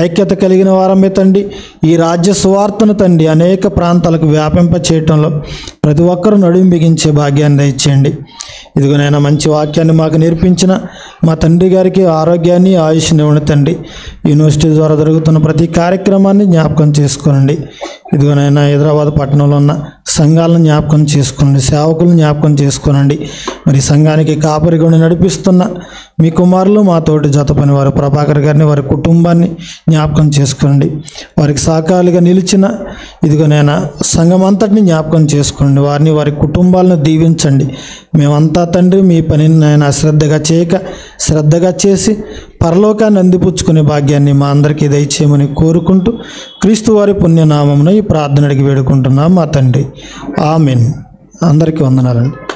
ఐక్యత కలిగిన వారమే తండ్రి. ఈ రాజ్య సువార్తను తండ్రి అనేక ప్రాంతాలకు వ్యాపింప చేయటంలో ప్రతి ఒక్కరూ నడుము బిగించే భాగ్యాన్ని దయచేయండి. ఇదిగోనైనా మంచి వాక్యాన్ని మాకు నేర్పించిన మా తండ్రి గారికి ఆరోగ్యాన్ని ఆయుష్ని ఇవ్వండి తండ్రి. యూనివర్సిటీ ద్వారా జరుగుతున్న ప్రతి కార్యక్రమాన్ని జ్ఞాపకం చేసుకోనండి. ఇదిగోనైనా హైదరాబాద్ పట్టణంలో ఉన్న సంఘాలను జ్ఞాపకం చేసుకోండి, సేవకులను జ్ఞాపకం చేసుకోనండి. మరి సంఘానికి కాపరిగా ఉండి నడిపిస్తున్న మీ కుమారులు మా తోటి జత పని వారు ప్రభాకర్ గారిని, వారి కుటుంబాన్ని జ్ఞాపకం చేసుకోండి. వారికి సహకారులుగా నిలిచిన ఇదిగోనైనా సంఘం అంతటిని జ్ఞాపకం చేసుకోండి. వారిని, వారి కుటుంబాలను దీవించండి. మేమంతా తండ్రి మీ పనిని నాయన శ్రద్ధగా చేయక శ్రద్ధగా చేసి పరలోకాన్ని అందిపుచ్చుకునే భాగ్యాన్ని మా అందరికీ దయచేయమని కోరుకుంటూ క్రీస్తు వారి పుణ్యనామమున ఈ ప్రార్థన అడిగి వేడుకుంటున్నాం మా తండ్రి. ఆమెన్. అందరికీ వందనాలండి.